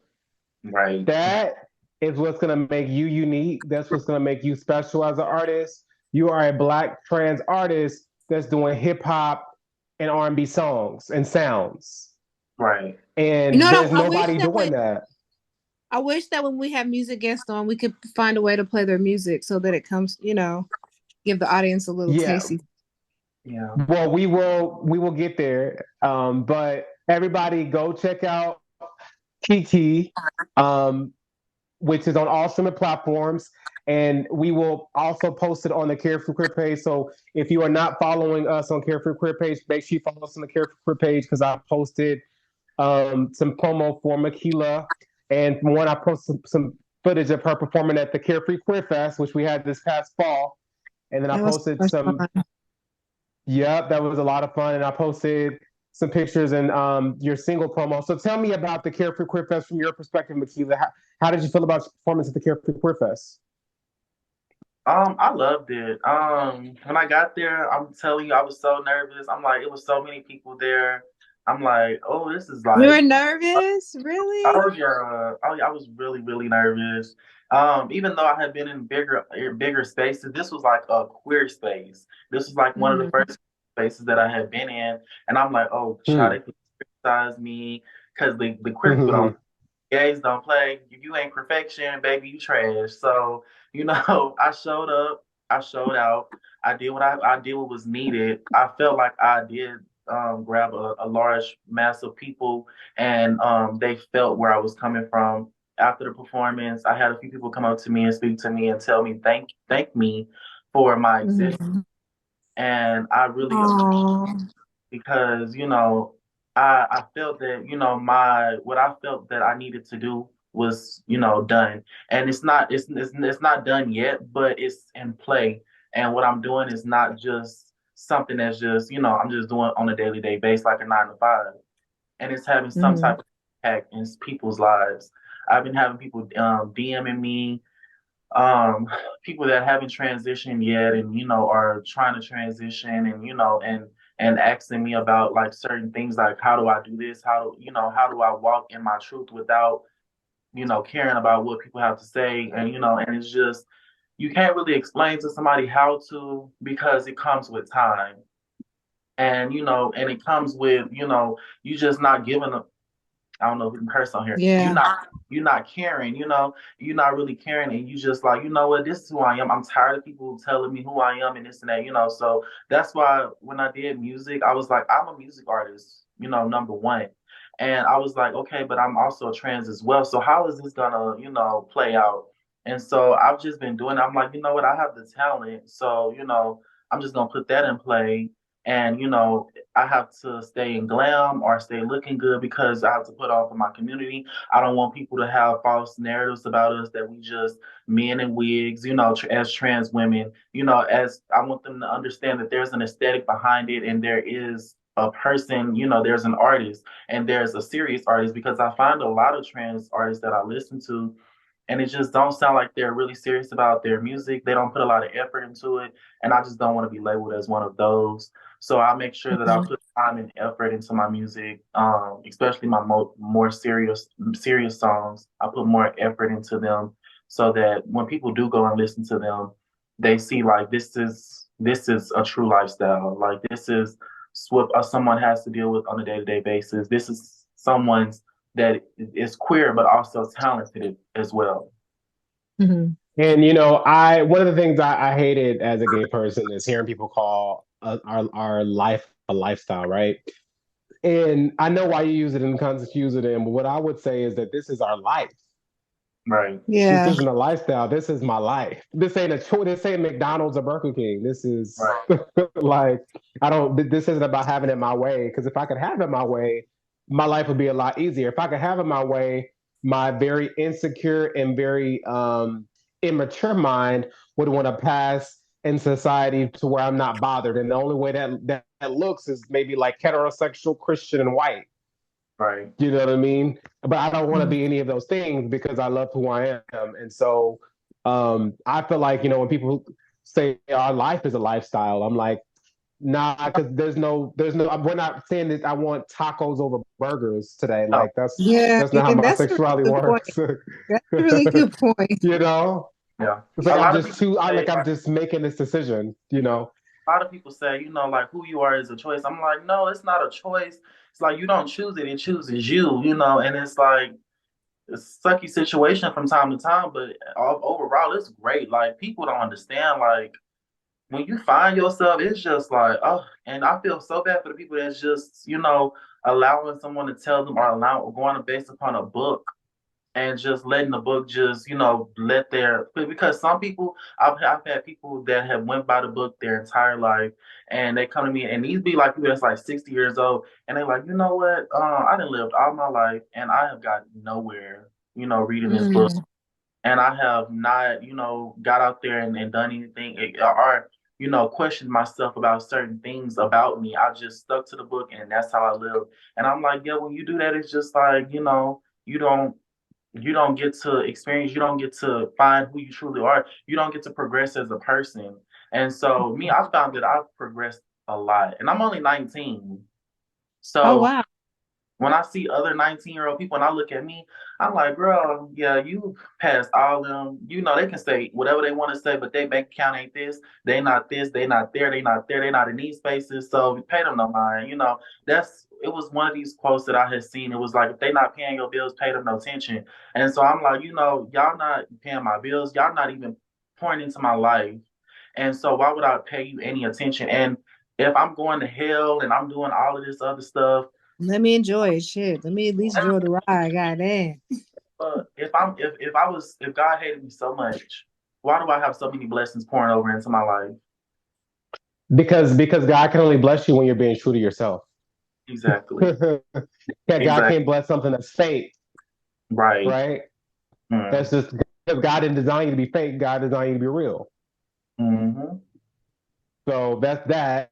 S2: right,
S1: That is what's gonna make you unique. That's what's gonna make you special as an artist. You are a black trans artist that's doing hip hop and R&B songs and sounds.
S2: right.
S3: You
S1: And
S3: know
S1: there's
S3: what?
S1: nobody doing that.
S3: I wish that when we have music guests on, we could find a way to play their music so that it comes, give the audience a little
S1: Yeah.
S3: tasty.
S2: Yeah.
S1: Well, we will get there. But everybody go check out Kiki, um, which is on all streaming platforms. And we will also post it on the Carefree Queer page. So if you are not following us on Carefree Queer page, make sure you follow us on the Carefree Queer page because I posted some promo for Makellah. And one, I posted some footage of her performing at the Carefree Queer Fest, which we had this past fall. And then I posted some. Fun. Yep, that was a lot of fun. And I posted some pictures and your single promo. So tell me about the Carefree Queer Fest from your perspective, Makellah. How did you feel about your performance at the Carefree Queer Fest?
S2: I loved it. When I got there, I'm telling you, I was so nervous. I'm like, it was so many people there. I'm like, oh, this is like.
S3: You were nervous, really?
S2: Oh yeah, I was really, really nervous. Even though I had been in bigger spaces, this was like a queer space. This was like one of the first spaces that I had been in, and I'm like, oh, child, they could criticize me because the queer people don't. Gays don't play. If you ain't perfection, baby, you trash. So, I showed up, I showed out, I did what was needed. I felt like I did grab a large mass of people, and they felt where I was coming from. After the performance, I had a few people come up to me and speak to me and tell me thank me for my existence. And I really appreciate it because, I felt that, what I felt that I needed to do was, done. And it's not done yet, but it's in play. And what I'm doing is not just something that's just, I'm just doing on a daily day basis, like a 9 to 5. And it's having some type of impact in people's lives. I've been having people DMing me, people that haven't transitioned yet and are trying to transition and asking me about like certain things like how do I do this, how do I walk in my truth without caring about what people have to say, and it's just you can't really explain to somebody how to because it comes with time, and and it comes with you just not giving a I don't know if we can curse on here.
S3: Yeah.
S2: You're not caring, you're not really caring, and you just like, what, this is who I am. I'm tired of people telling me who I am and this and that, so that's why when I did music, I was like, I'm a music artist, number one. And I was like, okay, but I'm also trans as well. So how is this gonna, play out? And so I've just been doing it. I'm like, you know what, I have the talent. So, I'm just gonna put that in play. And, I have to stay in glam or stay looking good because I have to put on for my community. I don't want people to have false narratives about us that we just men in wigs, as trans women, as I want them to understand that there's an aesthetic behind it and there is a person, there's an artist and there's a serious artist because I find a lot of trans artists that I listen to and it just don't sound like they're really serious about their music. They don't put a lot of effort into it. And I just don't want to be labeled as one of those. So I make sure that I put time and effort into my music, especially my more serious songs. I put more effort into them so that when people do go and listen to them, they see like this is a true lifestyle. Like this is what someone has to deal with on a day-to-day basis. This is someone's that is queer but also talented as well.
S1: And one of the things I hated as a gay person is hearing people call our life a lifestyle, right? And I know why you use it in the context you use it in, but what I would say is that this is our life.
S2: Right.
S3: Yeah.
S1: This isn't a lifestyle. This is my life. This ain't a choice. This ain't McDonald's or Burger King. This is like this isn't about having it my way. Because if I could have it my way, my life would be a lot easier. If I could have it my way, my very insecure and very immature mind would want to pass in society to where I'm not bothered. And the only way that looks is maybe like heterosexual, Christian, and white.
S2: Right.
S1: You know what I mean? But I don't want to be any of those things because I love who I am. And so I feel like, when people say our life is a lifestyle, I'm like, nah, because we're not saying that I want tacos over burgers today. Like that's not how my sexuality works.
S3: That's a really good point.
S2: Yeah.
S1: It's like I'm just making this decision,
S2: A lot of people say, like who you are is a choice. I'm like, no, it's not a choice. It's like you don't choose it, it chooses you, and it's like a sucky situation from time to time, but overall it's great. Like people don't understand, like, when you find yourself, it's just like, oh, and I feel so bad for the people that's just, allowing someone to tell them or going based upon a book and just letting the book just, let because some people, I've had people that have went by the book their entire life and they come to me and these be like people that's like 60 years old and they're like, you know what, I done lived all my life and I have got nowhere, reading this book. And I have not, got out there and done anything or, questioned myself about certain things about me. I just stuck to the book and that's how I live. And I'm like, yeah, when you do that, it's just like, you don't get to experience, you don't get to find who you truly are. You don't get to progress as a person. And so me, I found that I've progressed a lot. And I'm only 19.
S3: Oh,
S2: So
S3: wow.
S2: when I see other 19-year-old people and I look at me, I'm like, girl, yeah, you passed all them. They can say whatever they want to say, but their bank account ain't this, they not there, they not in these spaces. So pay them no mind. It was one of these quotes that I had seen. It was like, if they not paying your bills, pay them no attention. And so I'm like, y'all not paying my bills, y'all not even pouring into my life. And so why would I pay you any attention? And if I'm going to hell and I'm doing all of this other stuff,
S3: let me enjoy it. Shit. Let me at least enjoy the ride. Goddamn.
S2: If God hated me so much, why do I have so many blessings pouring over into my life?
S1: Because God can only bless you when you're being true to yourself.
S2: Exactly.
S1: God can't bless something that's fake.
S2: Right.
S1: Right. That's just because God didn't design you to be fake. God designed you to be real.
S2: Mm-hmm.
S1: So that's that.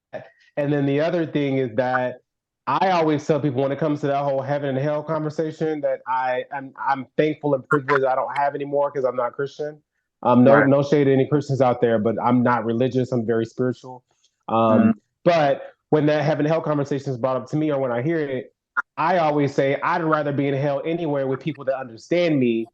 S1: And then the other thing is that I always tell people when it comes to that whole heaven and hell conversation that I'm thankful and privileged I don't have anymore because I'm not Christian. No shade to any Christians out there, but I'm not religious. I'm very spiritual. But when that heaven and hell conversation is brought up to me, or when I hear it, I always say I'd rather be in hell anywhere with people that understand me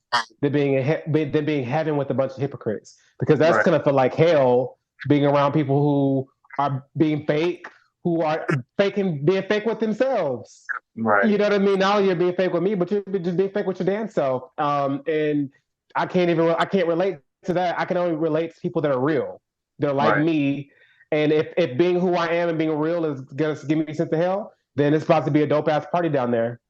S1: than being heaven with a bunch of hypocrites, because that's gonna feel like hell, being around people who are being fake, who are being fake with themselves.
S2: Right.
S1: You know what I mean? Now you're being fake with me, but you're just being fake with your damn self. And I can't relate to that. I can only relate to people that are real. They're like me. And if being who I am and being real is gonna give me a sense of hell, then it's about to be a dope ass party down there.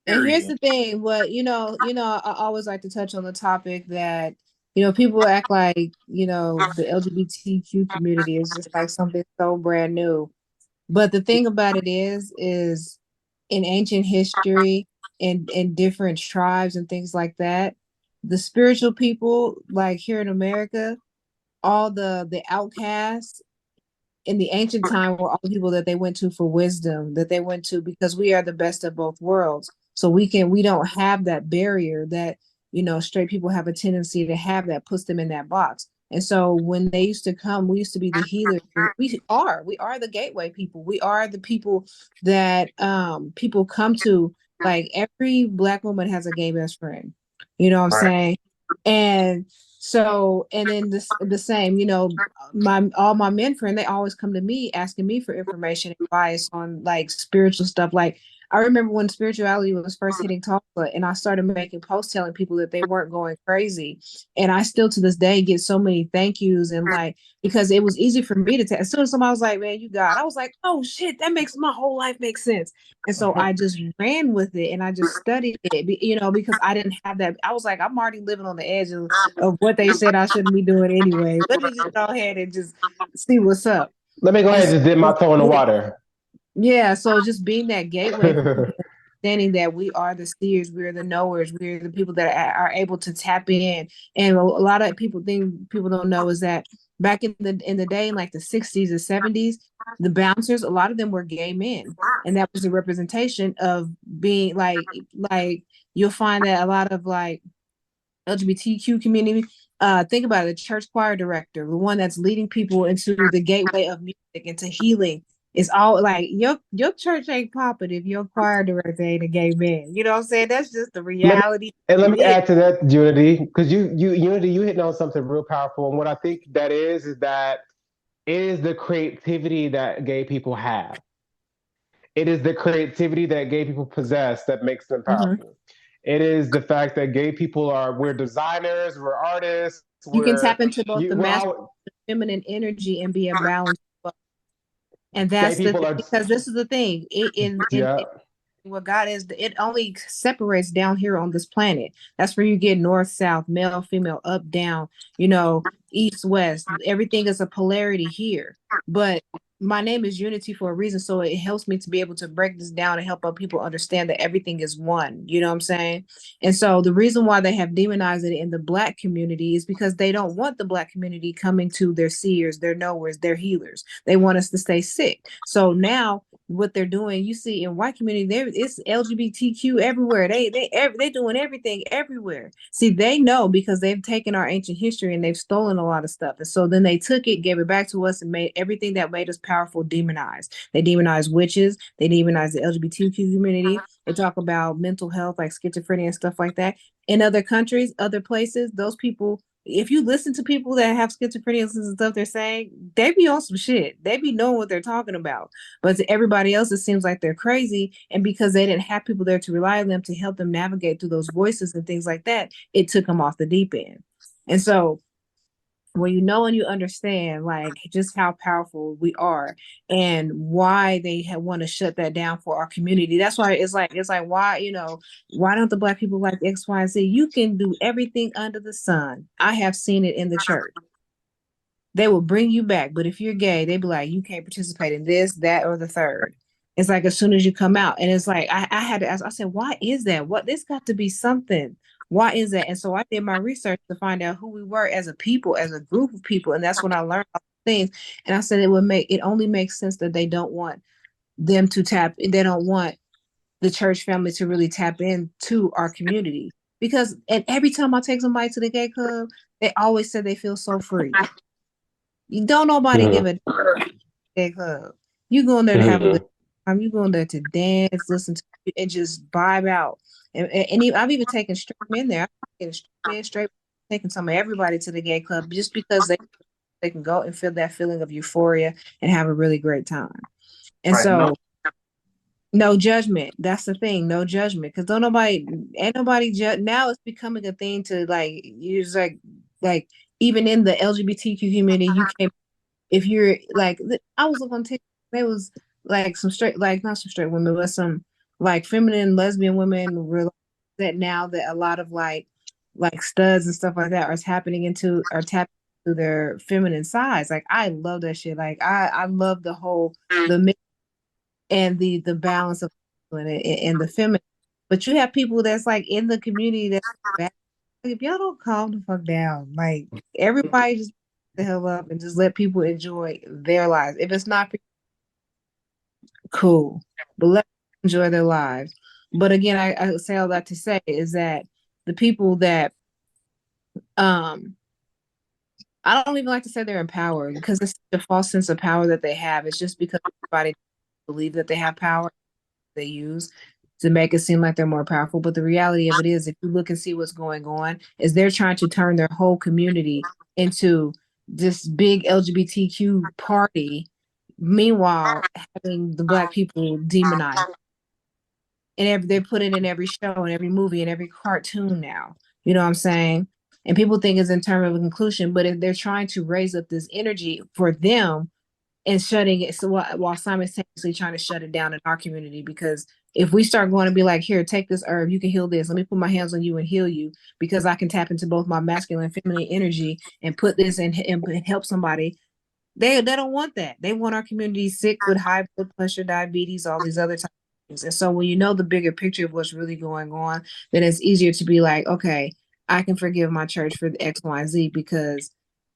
S3: And here's the thing, I always like to touch on the topic that, people act like, the LGBTQ community is just like something so brand new. But the thing about it is in ancient history and in different tribes and things like that, the spiritual people, like here in America, all the outcasts in the ancient time were all the people that they went to for wisdom, that they went to because we are the best of both worlds. So we don't have that barrier that, straight people have a tendency to have that puts them in that box. And so when they used to come, we used to be the healers. We are the gateway people. We are the people that people come to. Like every Black woman has a gay best friend. You know what I'm saying? And so, and then the same, all my men friends, they always come to me asking me for information, advice on like spiritual stuff. Like I remember when spirituality was first hitting Tulsa, and I started making posts telling people that they weren't going crazy. And I still to this day get so many thank yous, and like, because it was easy for me to tell. As soon as somebody was like, man, you got, I was like, oh shit, that makes my whole life make sense. And so I just ran with it and I just studied it, because I didn't have that. I was like, I'm already living on the edge of what they said I shouldn't be doing anyway. Let me just go ahead and just see what's up.
S1: Let me go ahead and just dip my toe in the water.
S3: Yeah, so just being that gateway, understanding that we are the seers, we're the knowers, we're the people that are able to tap in. And a lot of people don't know is that back in the day, in like the 60s or 70s, the bouncers, a lot of them were gay men, and that was a representation of being like you'll find that a lot of like LGBTQ community. Think about it, the church choir director, the one that's leading people into the gateway of music, into healing. It's all like your church ain't popping if your choir director ain't a gay man. You know what I'm saying? That's just the reality.
S1: Let me add to that, Unity, because Unity, you hitting on something real powerful. And what I think that is that it is the creativity that gay people have. It is the creativity that gay people possess that makes them powerful. It is the fact that gay people we're designers, we're artists.
S3: You can tap into both the masculine feminine energy and be a balance. And
S1: Gay
S3: that's the
S1: people
S3: thing,
S1: are,
S3: because this is the thing.
S1: yeah.
S3: What God is, it only separates down here on this planet. That's where you get north, south, male, female, up, down, east, west. Everything is a polarity here. But my name is Unity for a reason. So it helps me to be able to break this down and help other people understand that everything is one. You know what I'm saying? And so the reason why they have demonized it in the Black community is because they don't want the Black community coming to their seers, their knowers, their healers. They want us to stay sick. So now what they're doing, you see in white community, there it's LGBTQ everywhere. They doing everything everywhere. See, they know because they've taken our ancient history and they've stolen a lot of stuff. And so then they took it, gave it back to us, and made everything that made us powerful demonized. They demonized witches, they demonized the LGBTQ community. They talk about mental health like schizophrenia and stuff like that. In other countries, other places, those people, if you listen to people that have schizophrenia and stuff they're saying, they be on some shit. They be knowing what they're talking about. But to everybody else, it seems like they're crazy. And because they didn't have people there to rely on them to help them navigate through those voices and things like that, it took them off the deep end. And so when you know and you understand like just how powerful we are and why they want to shut that down for our community, that's why it's like why why don't the Black people like X, Y, and Z? You can do everything under the sun. I have seen it in the church. They will bring you back, but if you're gay, they be like, you can't participate in this, that, or the third. It's like as soon as you come out, and it's like I had to ask. I said, why is that? What, this got to be something. Why is that? And so I did my research to find out who we were as a people, as a group of people, and that's when I learned all things. And I said it only makes sense that they don't want them to tap. They don't want the church family to really tap into our community, because and every time I take somebody to the gay club, they always say they feel so free. You don't nobody give a gay club. You go in there to have a good time. You go in there to dance, listen to it, and just vibe out. And I've even taken straight men there. I've taken straight men, taking some of everybody to the gay club just because they can go and feel that feeling of euphoria and have a really great time. And right, so no judgment. That's the thing. No judgment. Because ain't nobody judge. Now it's becoming a thing to like use like even in the LGBTQ community, you can't, if you're like, I was looking on TikTok, there was like some straight, like not some straight women, but some like feminine lesbian women realize that now that a lot of like studs and stuff like that are tapping into their feminine sides. Like I love that shit. Like I love the mix and the balance of and the feminine. But you have people that's like in the community that's bad. If y'all don't calm the fuck down, like everybody just the hell up and just let people enjoy their lives. If it's not cool, but let them enjoy their lives. But again, I say all that to say is that the people that I don't even like to say they're empowered, because it's a false sense of power that they have. It's just because everybody believe that they have power they use to make it seem like they're more powerful. But the reality of it is, if you look and see what's going on, is they're trying to turn their whole community into this big LGBTQ party. Meanwhile, having the Black people demonized. And they put it in every show and every movie and every cartoon now. You know what I'm saying? And people think it's in terms of inclusion, but if they're trying to raise up this energy for them and shutting it, so while simultaneously trying to shut it down in our community. Because if we start going to be like, here, take this herb, you can heal this. Let me put my hands on you and heal you, because I can tap into both my masculine and feminine energy and put this and help somebody. They don't want that. They want our community sick with high blood pressure, diabetes, all these other types of things. And so when you know the bigger picture of what's really going on, then it's easier to be like, okay, I can forgive my church for the X, Y, and Z, because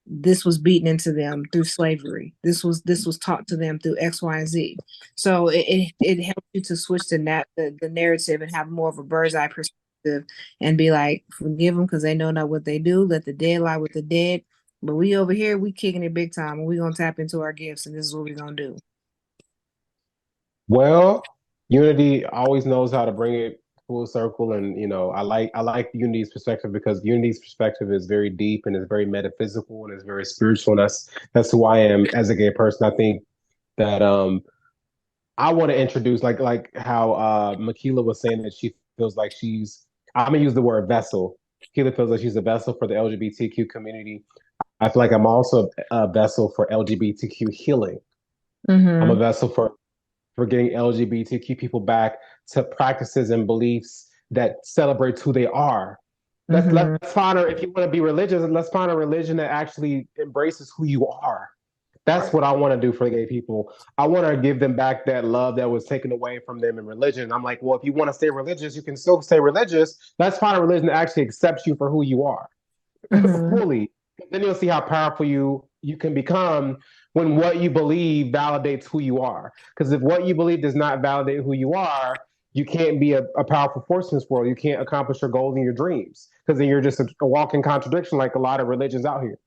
S3: this was beaten into them through slavery. This was taught to them through X, Y, and Z. So it helps you to switch the narrative and have more of a bird's eye perspective and be like, forgive them because they know not what they do. Let the dead lie with the dead. But we over here, we kicking it big time, and we're gonna tap into our gifts, and this is what we're gonna do.
S1: Well, Unity always knows how to bring it full circle, and I like Unity's perspective, because Unity's perspective is very deep and it's very metaphysical and it's very spiritual. And that's who I am as a gay person. I think that I want to introduce like how Makellah was saying that she feels like I'm gonna use the word vessel. Makellah feels like she's a vessel for the LGBTQ community. I feel like I'm also a vessel for LGBTQ healing. I'm a
S3: Mm-hmm.
S1: vessel for getting LGBTQ people back to practices and beliefs that celebrate who they are.
S3: Mm-hmm.
S1: Let's find if you want to be religious, let's find a religion that actually embraces who you are. That's
S2: Right.
S1: what I want to do for gay people. I want to give them back that love that was taken away from them in religion. I'm like, well, if you want to stay religious, you can still stay religious. Let's find a religion that actually accepts you for who you are
S3: Mm-hmm.
S1: fully. Then you'll see how powerful you can become when what you believe validates who you are. Because if what you believe does not validate who you are, you can't be a powerful force in this world. You can't accomplish your goals and your dreams because then you're just a walking contradiction like a lot of religions out here.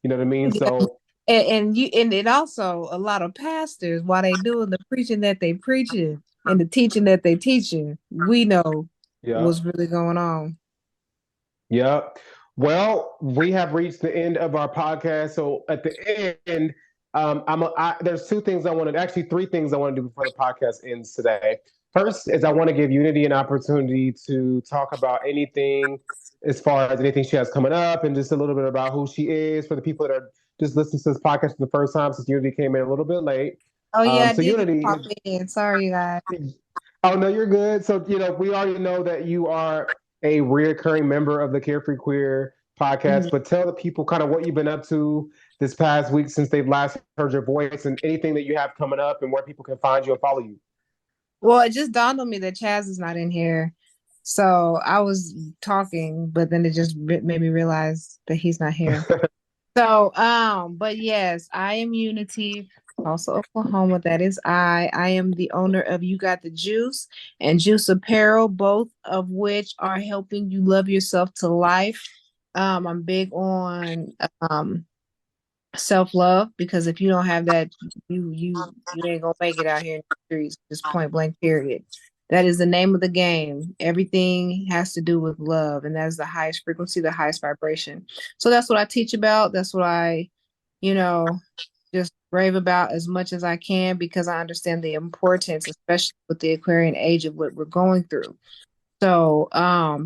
S1: You know what I mean?
S3: Yeah.
S1: So
S3: And also a lot of pastors, while they doing the preaching that they preaching and the teaching that they teaching, we know
S1: yeah.
S3: what's really going on.
S1: Yeah. Well, we have reached the end of our podcast. So at the end, there's two things I wanted, actually three things I want to do before the podcast ends today. First is I want to give Unity an opportunity to talk about anything as far as anything she has coming up and just a little bit about who she is for the people that are just listening to this podcast for the first time since Unity came in a little bit late.
S3: Oh yeah, I
S1: So
S3: did just
S1: Unity,
S3: pop in. Sorry, guys.
S1: oh no, you're good. So we already know that you are a reoccurring member of the Carefree Queer podcast,
S3: Mhm.
S1: but tell the people kind of what you've been up to this past week since they've last heard your voice and anything that you have coming up and where people can find you and follow you.
S3: Well, it just dawned on me that Chaz is not in here. So I was talking, but then it just made me realize that he's not here. So, but yes, I am Unity, also Oklahoma. That is I. I am the owner of You Got the Juice and Juice Apparel, both of which are helping you love yourself to life. I'm big on self-love because if you don't have that, you ain't gonna make it out here in the streets, just point blank, period. That is the name of the game. Everything has to do with love, and that is the highest frequency, the highest vibration. So that's what I teach about. That's what I, you know, just rave about as much as I can because I understand the importance, especially with the Aquarian age of what we're going through. So,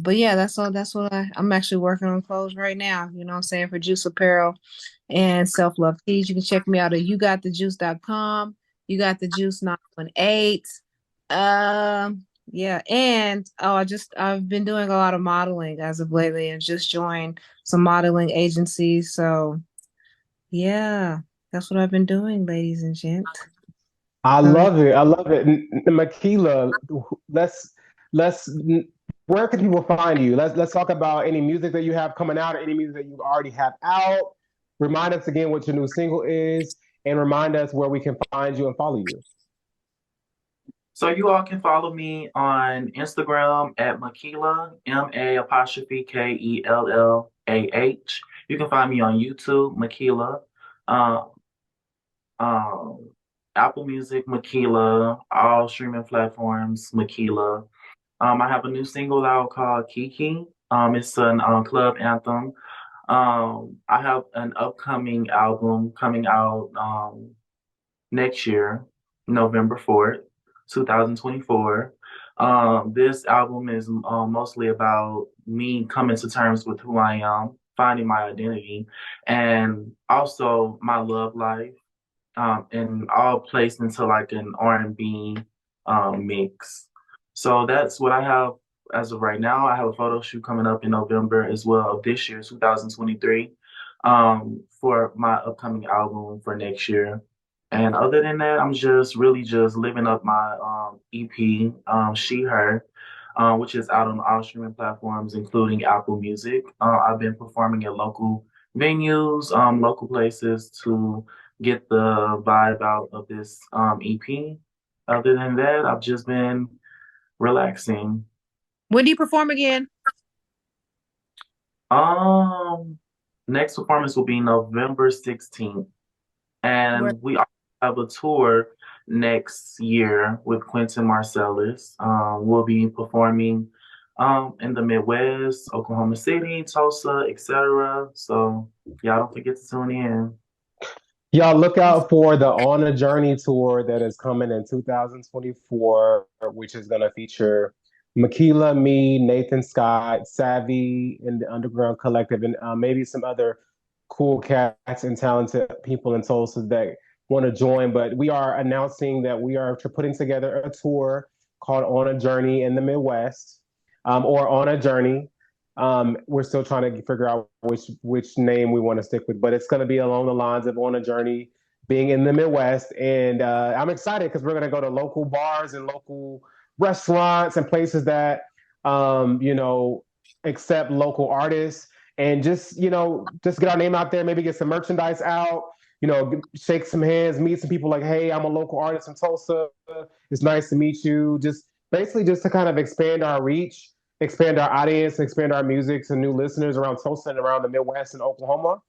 S3: but yeah, that's what I'm actually working on clothes right now, you know what I'm saying, for Juice Apparel and Self Love Tees. You can check me out at yougotthejuice.com. You got the juice 918. Yeah, and I've been doing a lot of modeling as of lately and just joined some modeling agencies. So yeah, that's what I've been doing, ladies and gents.
S1: I
S3: So
S1: love it. I love it. Makellah, let's where can people find you? Let's talk about any music that you have coming out or any music that you already have out. Remind us again what your new single is and remind us where we can find you and follow you.
S2: So you all can follow me on Instagram at Makellah, MA'Kellah. You can find me on YouTube, Makellah, um, um, Apple Music, Makellah, all streaming platforms, Makellah. I have a new single out called Kiki. It's an club anthem. I have an upcoming album coming out next year, November 4th, 2024. This album is mostly about me coming to terms with who I am, finding my identity, and also my love life, and all placed into like an R&B mix. So that's what I have as of right now. I have a photo shoot coming up in November as well of this year, 2023, for my upcoming album for next year. And other than that, I'm just really just living up my EP, She Her, which is out on all streaming platforms, including Apple Music. I've been performing at local venues, local places to get the vibe out of this EP. Other than that, I've just been relaxing.
S3: when do you perform again?
S2: Um, Next performance will be November 16th.
S3: Where
S2: And we also have a tour next year with Quentin Marcellis. We'll be performing in the Midwest, Oklahoma City, Tulsa, etc. So y'all don't forget to tune in.
S1: Y'all look out for the On a Journey tour that is coming in 2024, which is going to feature Makellah, me, Nathan Scott, Savvy, and the Underground Collective, and maybe some other cool cats and talented people in Tulsa that want to join. But we are announcing that we are putting together a tour called On a Journey in the Midwest, or On a Journey. We're still trying to figure out which name we want to stick with, but it's going to be along the lines of On a Journey being in the Midwest. And I'm excited because we're going to go to local bars and local restaurants and places that, accept local artists and just get our name out there, maybe get some merchandise out, shake some hands, meet some people like, hey, I'm a local artist in Tulsa. It's nice to meet you. Just basically just to kind of expand our reach, expand our audience, expand our music to new listeners around Tulsa and around the Midwest and Oklahoma.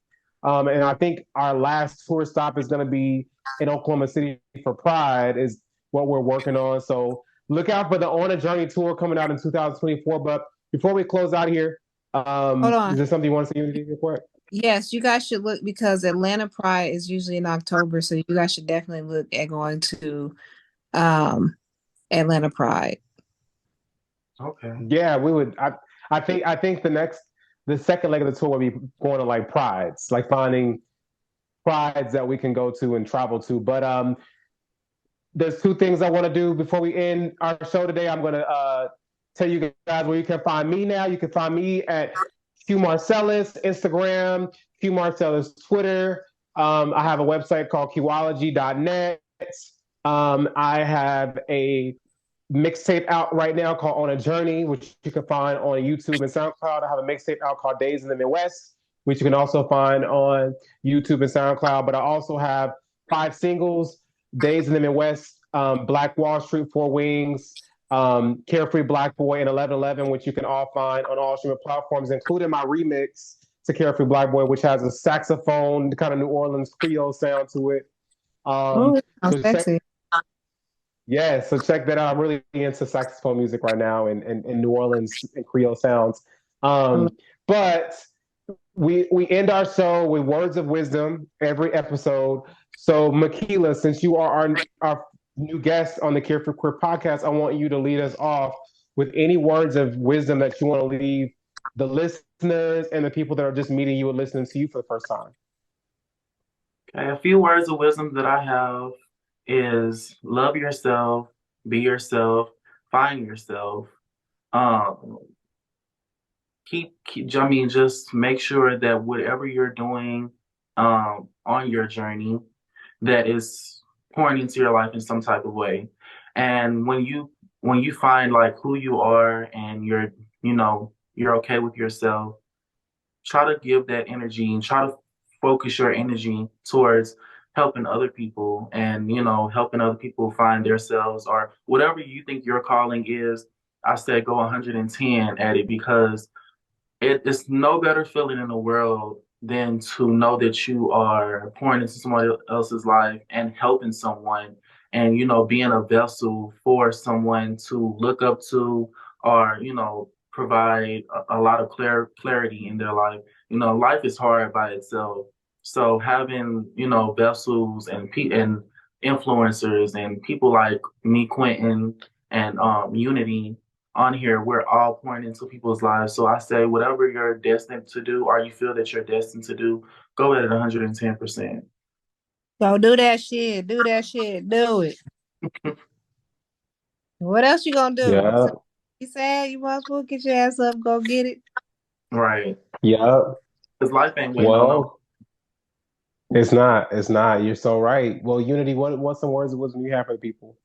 S1: And I think our last tour stop is going to be in Oklahoma City for Pride is what we're working on. So look out for the On a Journey tour coming out in 2024. But before we close out here,
S3: Hold on.
S1: is there something you want to say real quick?
S3: Yes, you guys should look because Atlanta Pride is usually in October, so you guys should definitely look at going to Atlanta Pride.
S2: Okay.
S1: Yeah, we would. I think the second leg of the tour would be going to like prides, like finding prides that we can go to and travel to. But there's two things I want to do before we end our show today. I'm going to tell you guys where you can find me now. You can find me at Q Marcellis, Instagram, Q Marcellis, Twitter. I have a website called qology.net. I have a mixtape out right now called On a Journey, which you can find on YouTube and SoundCloud. I have a mixtape out called Days in the Midwest, which you can also find on YouTube and SoundCloud. But I also have 5 singles: Days in the Midwest, Black Wall Street, Four Wings, Carefree Black Boy, and 1111, which you can all find on all streaming platforms, including my remix to Carefree Black Boy, which has a saxophone, kind of New Orleans Creole sound to it.
S3: Oh, sounds sexy.
S1: So check that out. I'm really into saxophone music right now and New Orleans and Creole sounds. But we end our show with words of wisdom every episode. So Makellah, since you are our new guest on the Carefree Queer Podcast, I want you to lead us off with any words of wisdom that you want to leave the listeners and the people that are just meeting you and listening to you for the first time.
S2: Okay, a few words of wisdom that I have is love yourself, be yourself, find yourself. Just make sure that whatever you're doing on your journey, that is pouring into your life in some type of way. And when you find like who you are and you're okay with yourself, try to give that energy and try to focus your energy towards helping other people and helping other people find themselves or whatever you think your calling is. I said go 110 at it, because it's no better feeling in the world than to know that you are pouring into somebody else's life and helping someone and being a vessel for someone to look up to, or provide a lot of clarity in their life. Life is hard by itself. So having, vessels and influencers and people like me, Quentin, and Unity on here, we're all pouring into people's lives. So I say, whatever you're destined to do, or you feel that you're destined to do, go at it 110%.
S3: So do that shit. Do that shit. Do it. What else you gonna do?
S1: Yeah.
S3: So you said you might as well get your ass up, go get it.
S2: Right.
S1: Yeah.
S2: Because life ain't waiting on no.
S1: It's not. You're so right. Well, Unity, what's some words of wisdom you have for the people?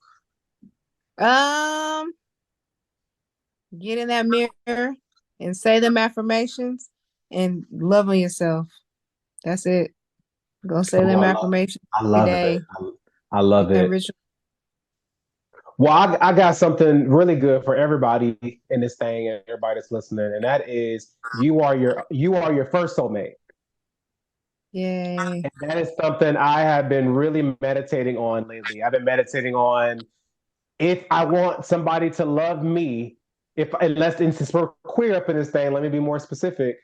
S3: Get in that mirror and say them affirmations and love on yourself. That's it. Go say them affirmations.
S1: I love
S3: every
S1: it.
S3: day.
S1: I love it.
S3: Ritual.
S1: Well, I got something really good for everybody in this thing and everybody that's listening, and that is you are your first soulmate.
S3: Yay.
S1: And that is something I have been really meditating on lately. I've been meditating on, if I want somebody to love me, since we're queer up in this thing, let me be more specific.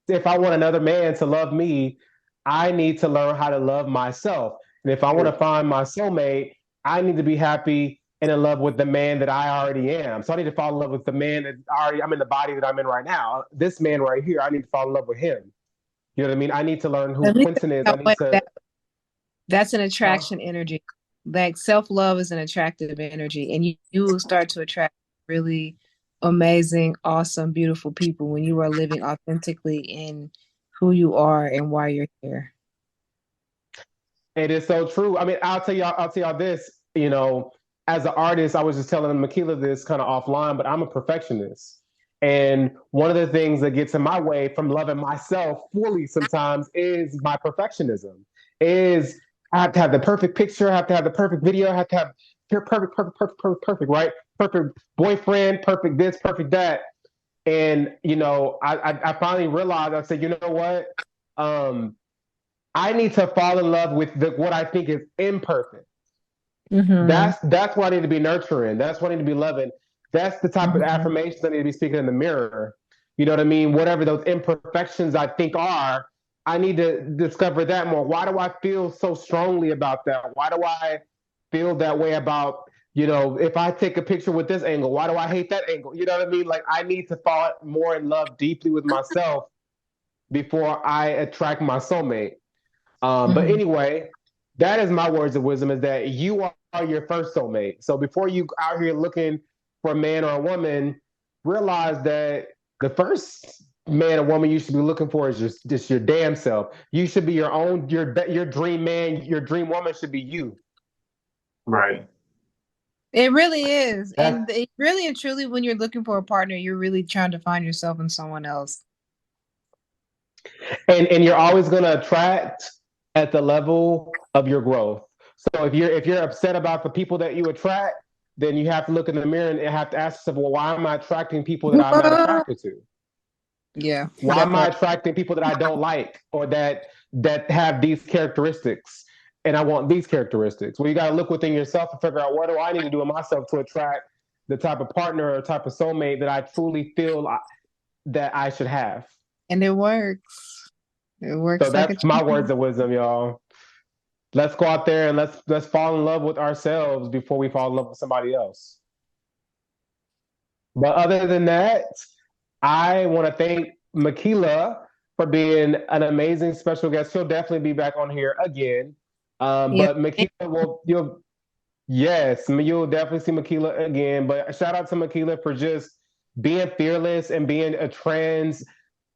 S1: If I want another man to love me, I need to learn how to love myself. And if I want to find my soulmate, I need to be happy and in love with the man that I already am. So I need to fall in love with the man that I'm in the body that I'm in right now. This man right here, I need to fall in love with him. You know what I mean? I need to learn who
S3: Let me
S1: Quentin is.
S3: tell
S1: I
S3: you
S1: need
S3: what,
S1: to.
S3: that's an attraction energy. Like self-love is an attractive energy, and you will start to attract really amazing, awesome, beautiful people when you are living authentically in who you are and why you're here.
S1: It is so true. I mean, I'll tell y'all this, you know, as an artist, I was just telling Makellah this kind of offline, but I'm a perfectionist. And one of the things that gets in my way from loving myself fully sometimes is my perfectionism. Is I have to have the perfect picture, I have to have the perfect video, I have to have perfect, right? Perfect boyfriend, perfect this, perfect that. And you know, I finally realized, I said, you know what? Um, I need to fall in love with what I think is imperfect.
S3: Mm-hmm.
S1: That's what I need to be nurturing. That's what I need to be loving. That's the type of
S3: Mm-hmm.
S1: affirmations I need to be speaking in the mirror. You know what I mean? Whatever those imperfections I think are, I need to discover that more. Why do I feel so strongly about that? Why do I feel that way about, you know, if I take a picture with this angle, why do I hate that angle? You know what I mean? Like I need to fall more in love deeply with myself before I attract my soulmate. But
S3: Mm-hmm.
S1: anyway, that is my words of wisdom, is that you are your first soulmate. So before you out here looking for a man or a woman, realize that the first man or woman you should be looking for is just your damn self. You should be your dream man, your dream woman should be you.
S2: Right.
S3: It really is.
S1: That's,
S3: And it really and truly, when you're looking for a partner, you're really trying to find yourself in someone else.
S1: and you're always gonna attract at the level of your growth. So if you're upset about the people that you attract, then you have to look in the mirror and have to ask yourself, well, why am I attracting people that I'm not attracted to?
S3: Yeah,
S1: Why
S3: that
S1: am I
S3: part.
S1: attracting people that I don't like or that have these characteristics and I want these characteristics? Well, you got to look within yourself and figure out what do I need to do in myself to attract the type of partner or type of soulmate that I truly feel that I should have.
S3: And it works. It
S1: So
S3: works like a
S1: that's my
S3: charm.
S1: words of wisdom, y'all. Let's go out there and let's fall in love with ourselves before we fall in love with somebody else. But other than that, I want to thank Makellah for being an amazing special guest. She'll definitely be back on here again.
S3: Yeah.
S1: But Makellah will you'll definitely see Makellah again. But shout out to Makellah for just being fearless and being a trans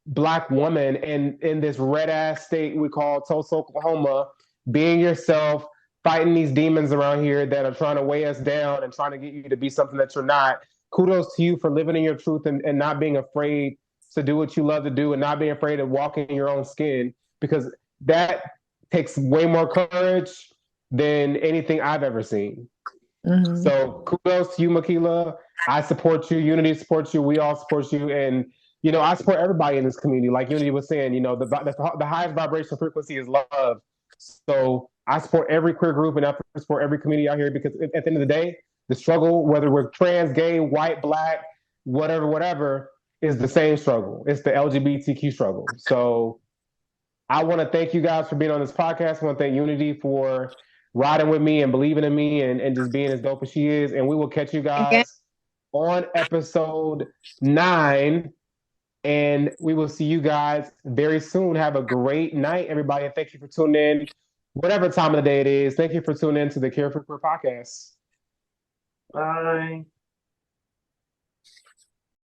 S1: Black woman in this red ass state we call Tulsa, Oklahoma, being yourself, fighting these demons around here that are trying to weigh us down and trying to get you to be something that you're not. Kudos to you for living in your truth and not being afraid to do what you love to do and not being afraid to walk in your own skin, because that takes way more courage than anything I've ever seen.
S3: Mm-hmm.
S1: So kudos to you, Makellah. I support you. Unity supports you. We all support you. And, you know, I support everybody in this community. Like Unity was saying, you know, the highest vibration frequency is love. So I support every queer group and I support every community out here, because at the end of the day, the struggle, whether we're trans, gay, white, Black, whatever, is the same struggle. It's the LGBTQ struggle. So I want to thank you guys for being on this podcast. I want to thank Unity for riding with me and believing in me and just being as dope as she is. And we will catch you
S3: Again.
S1: guys on episode 9. And we will see you guys very soon. Have a great night, everybody. And thank you for tuning in, whatever time of the day it is. Thank you for tuning in to the Carefree Queer Podcast.
S2: Bye.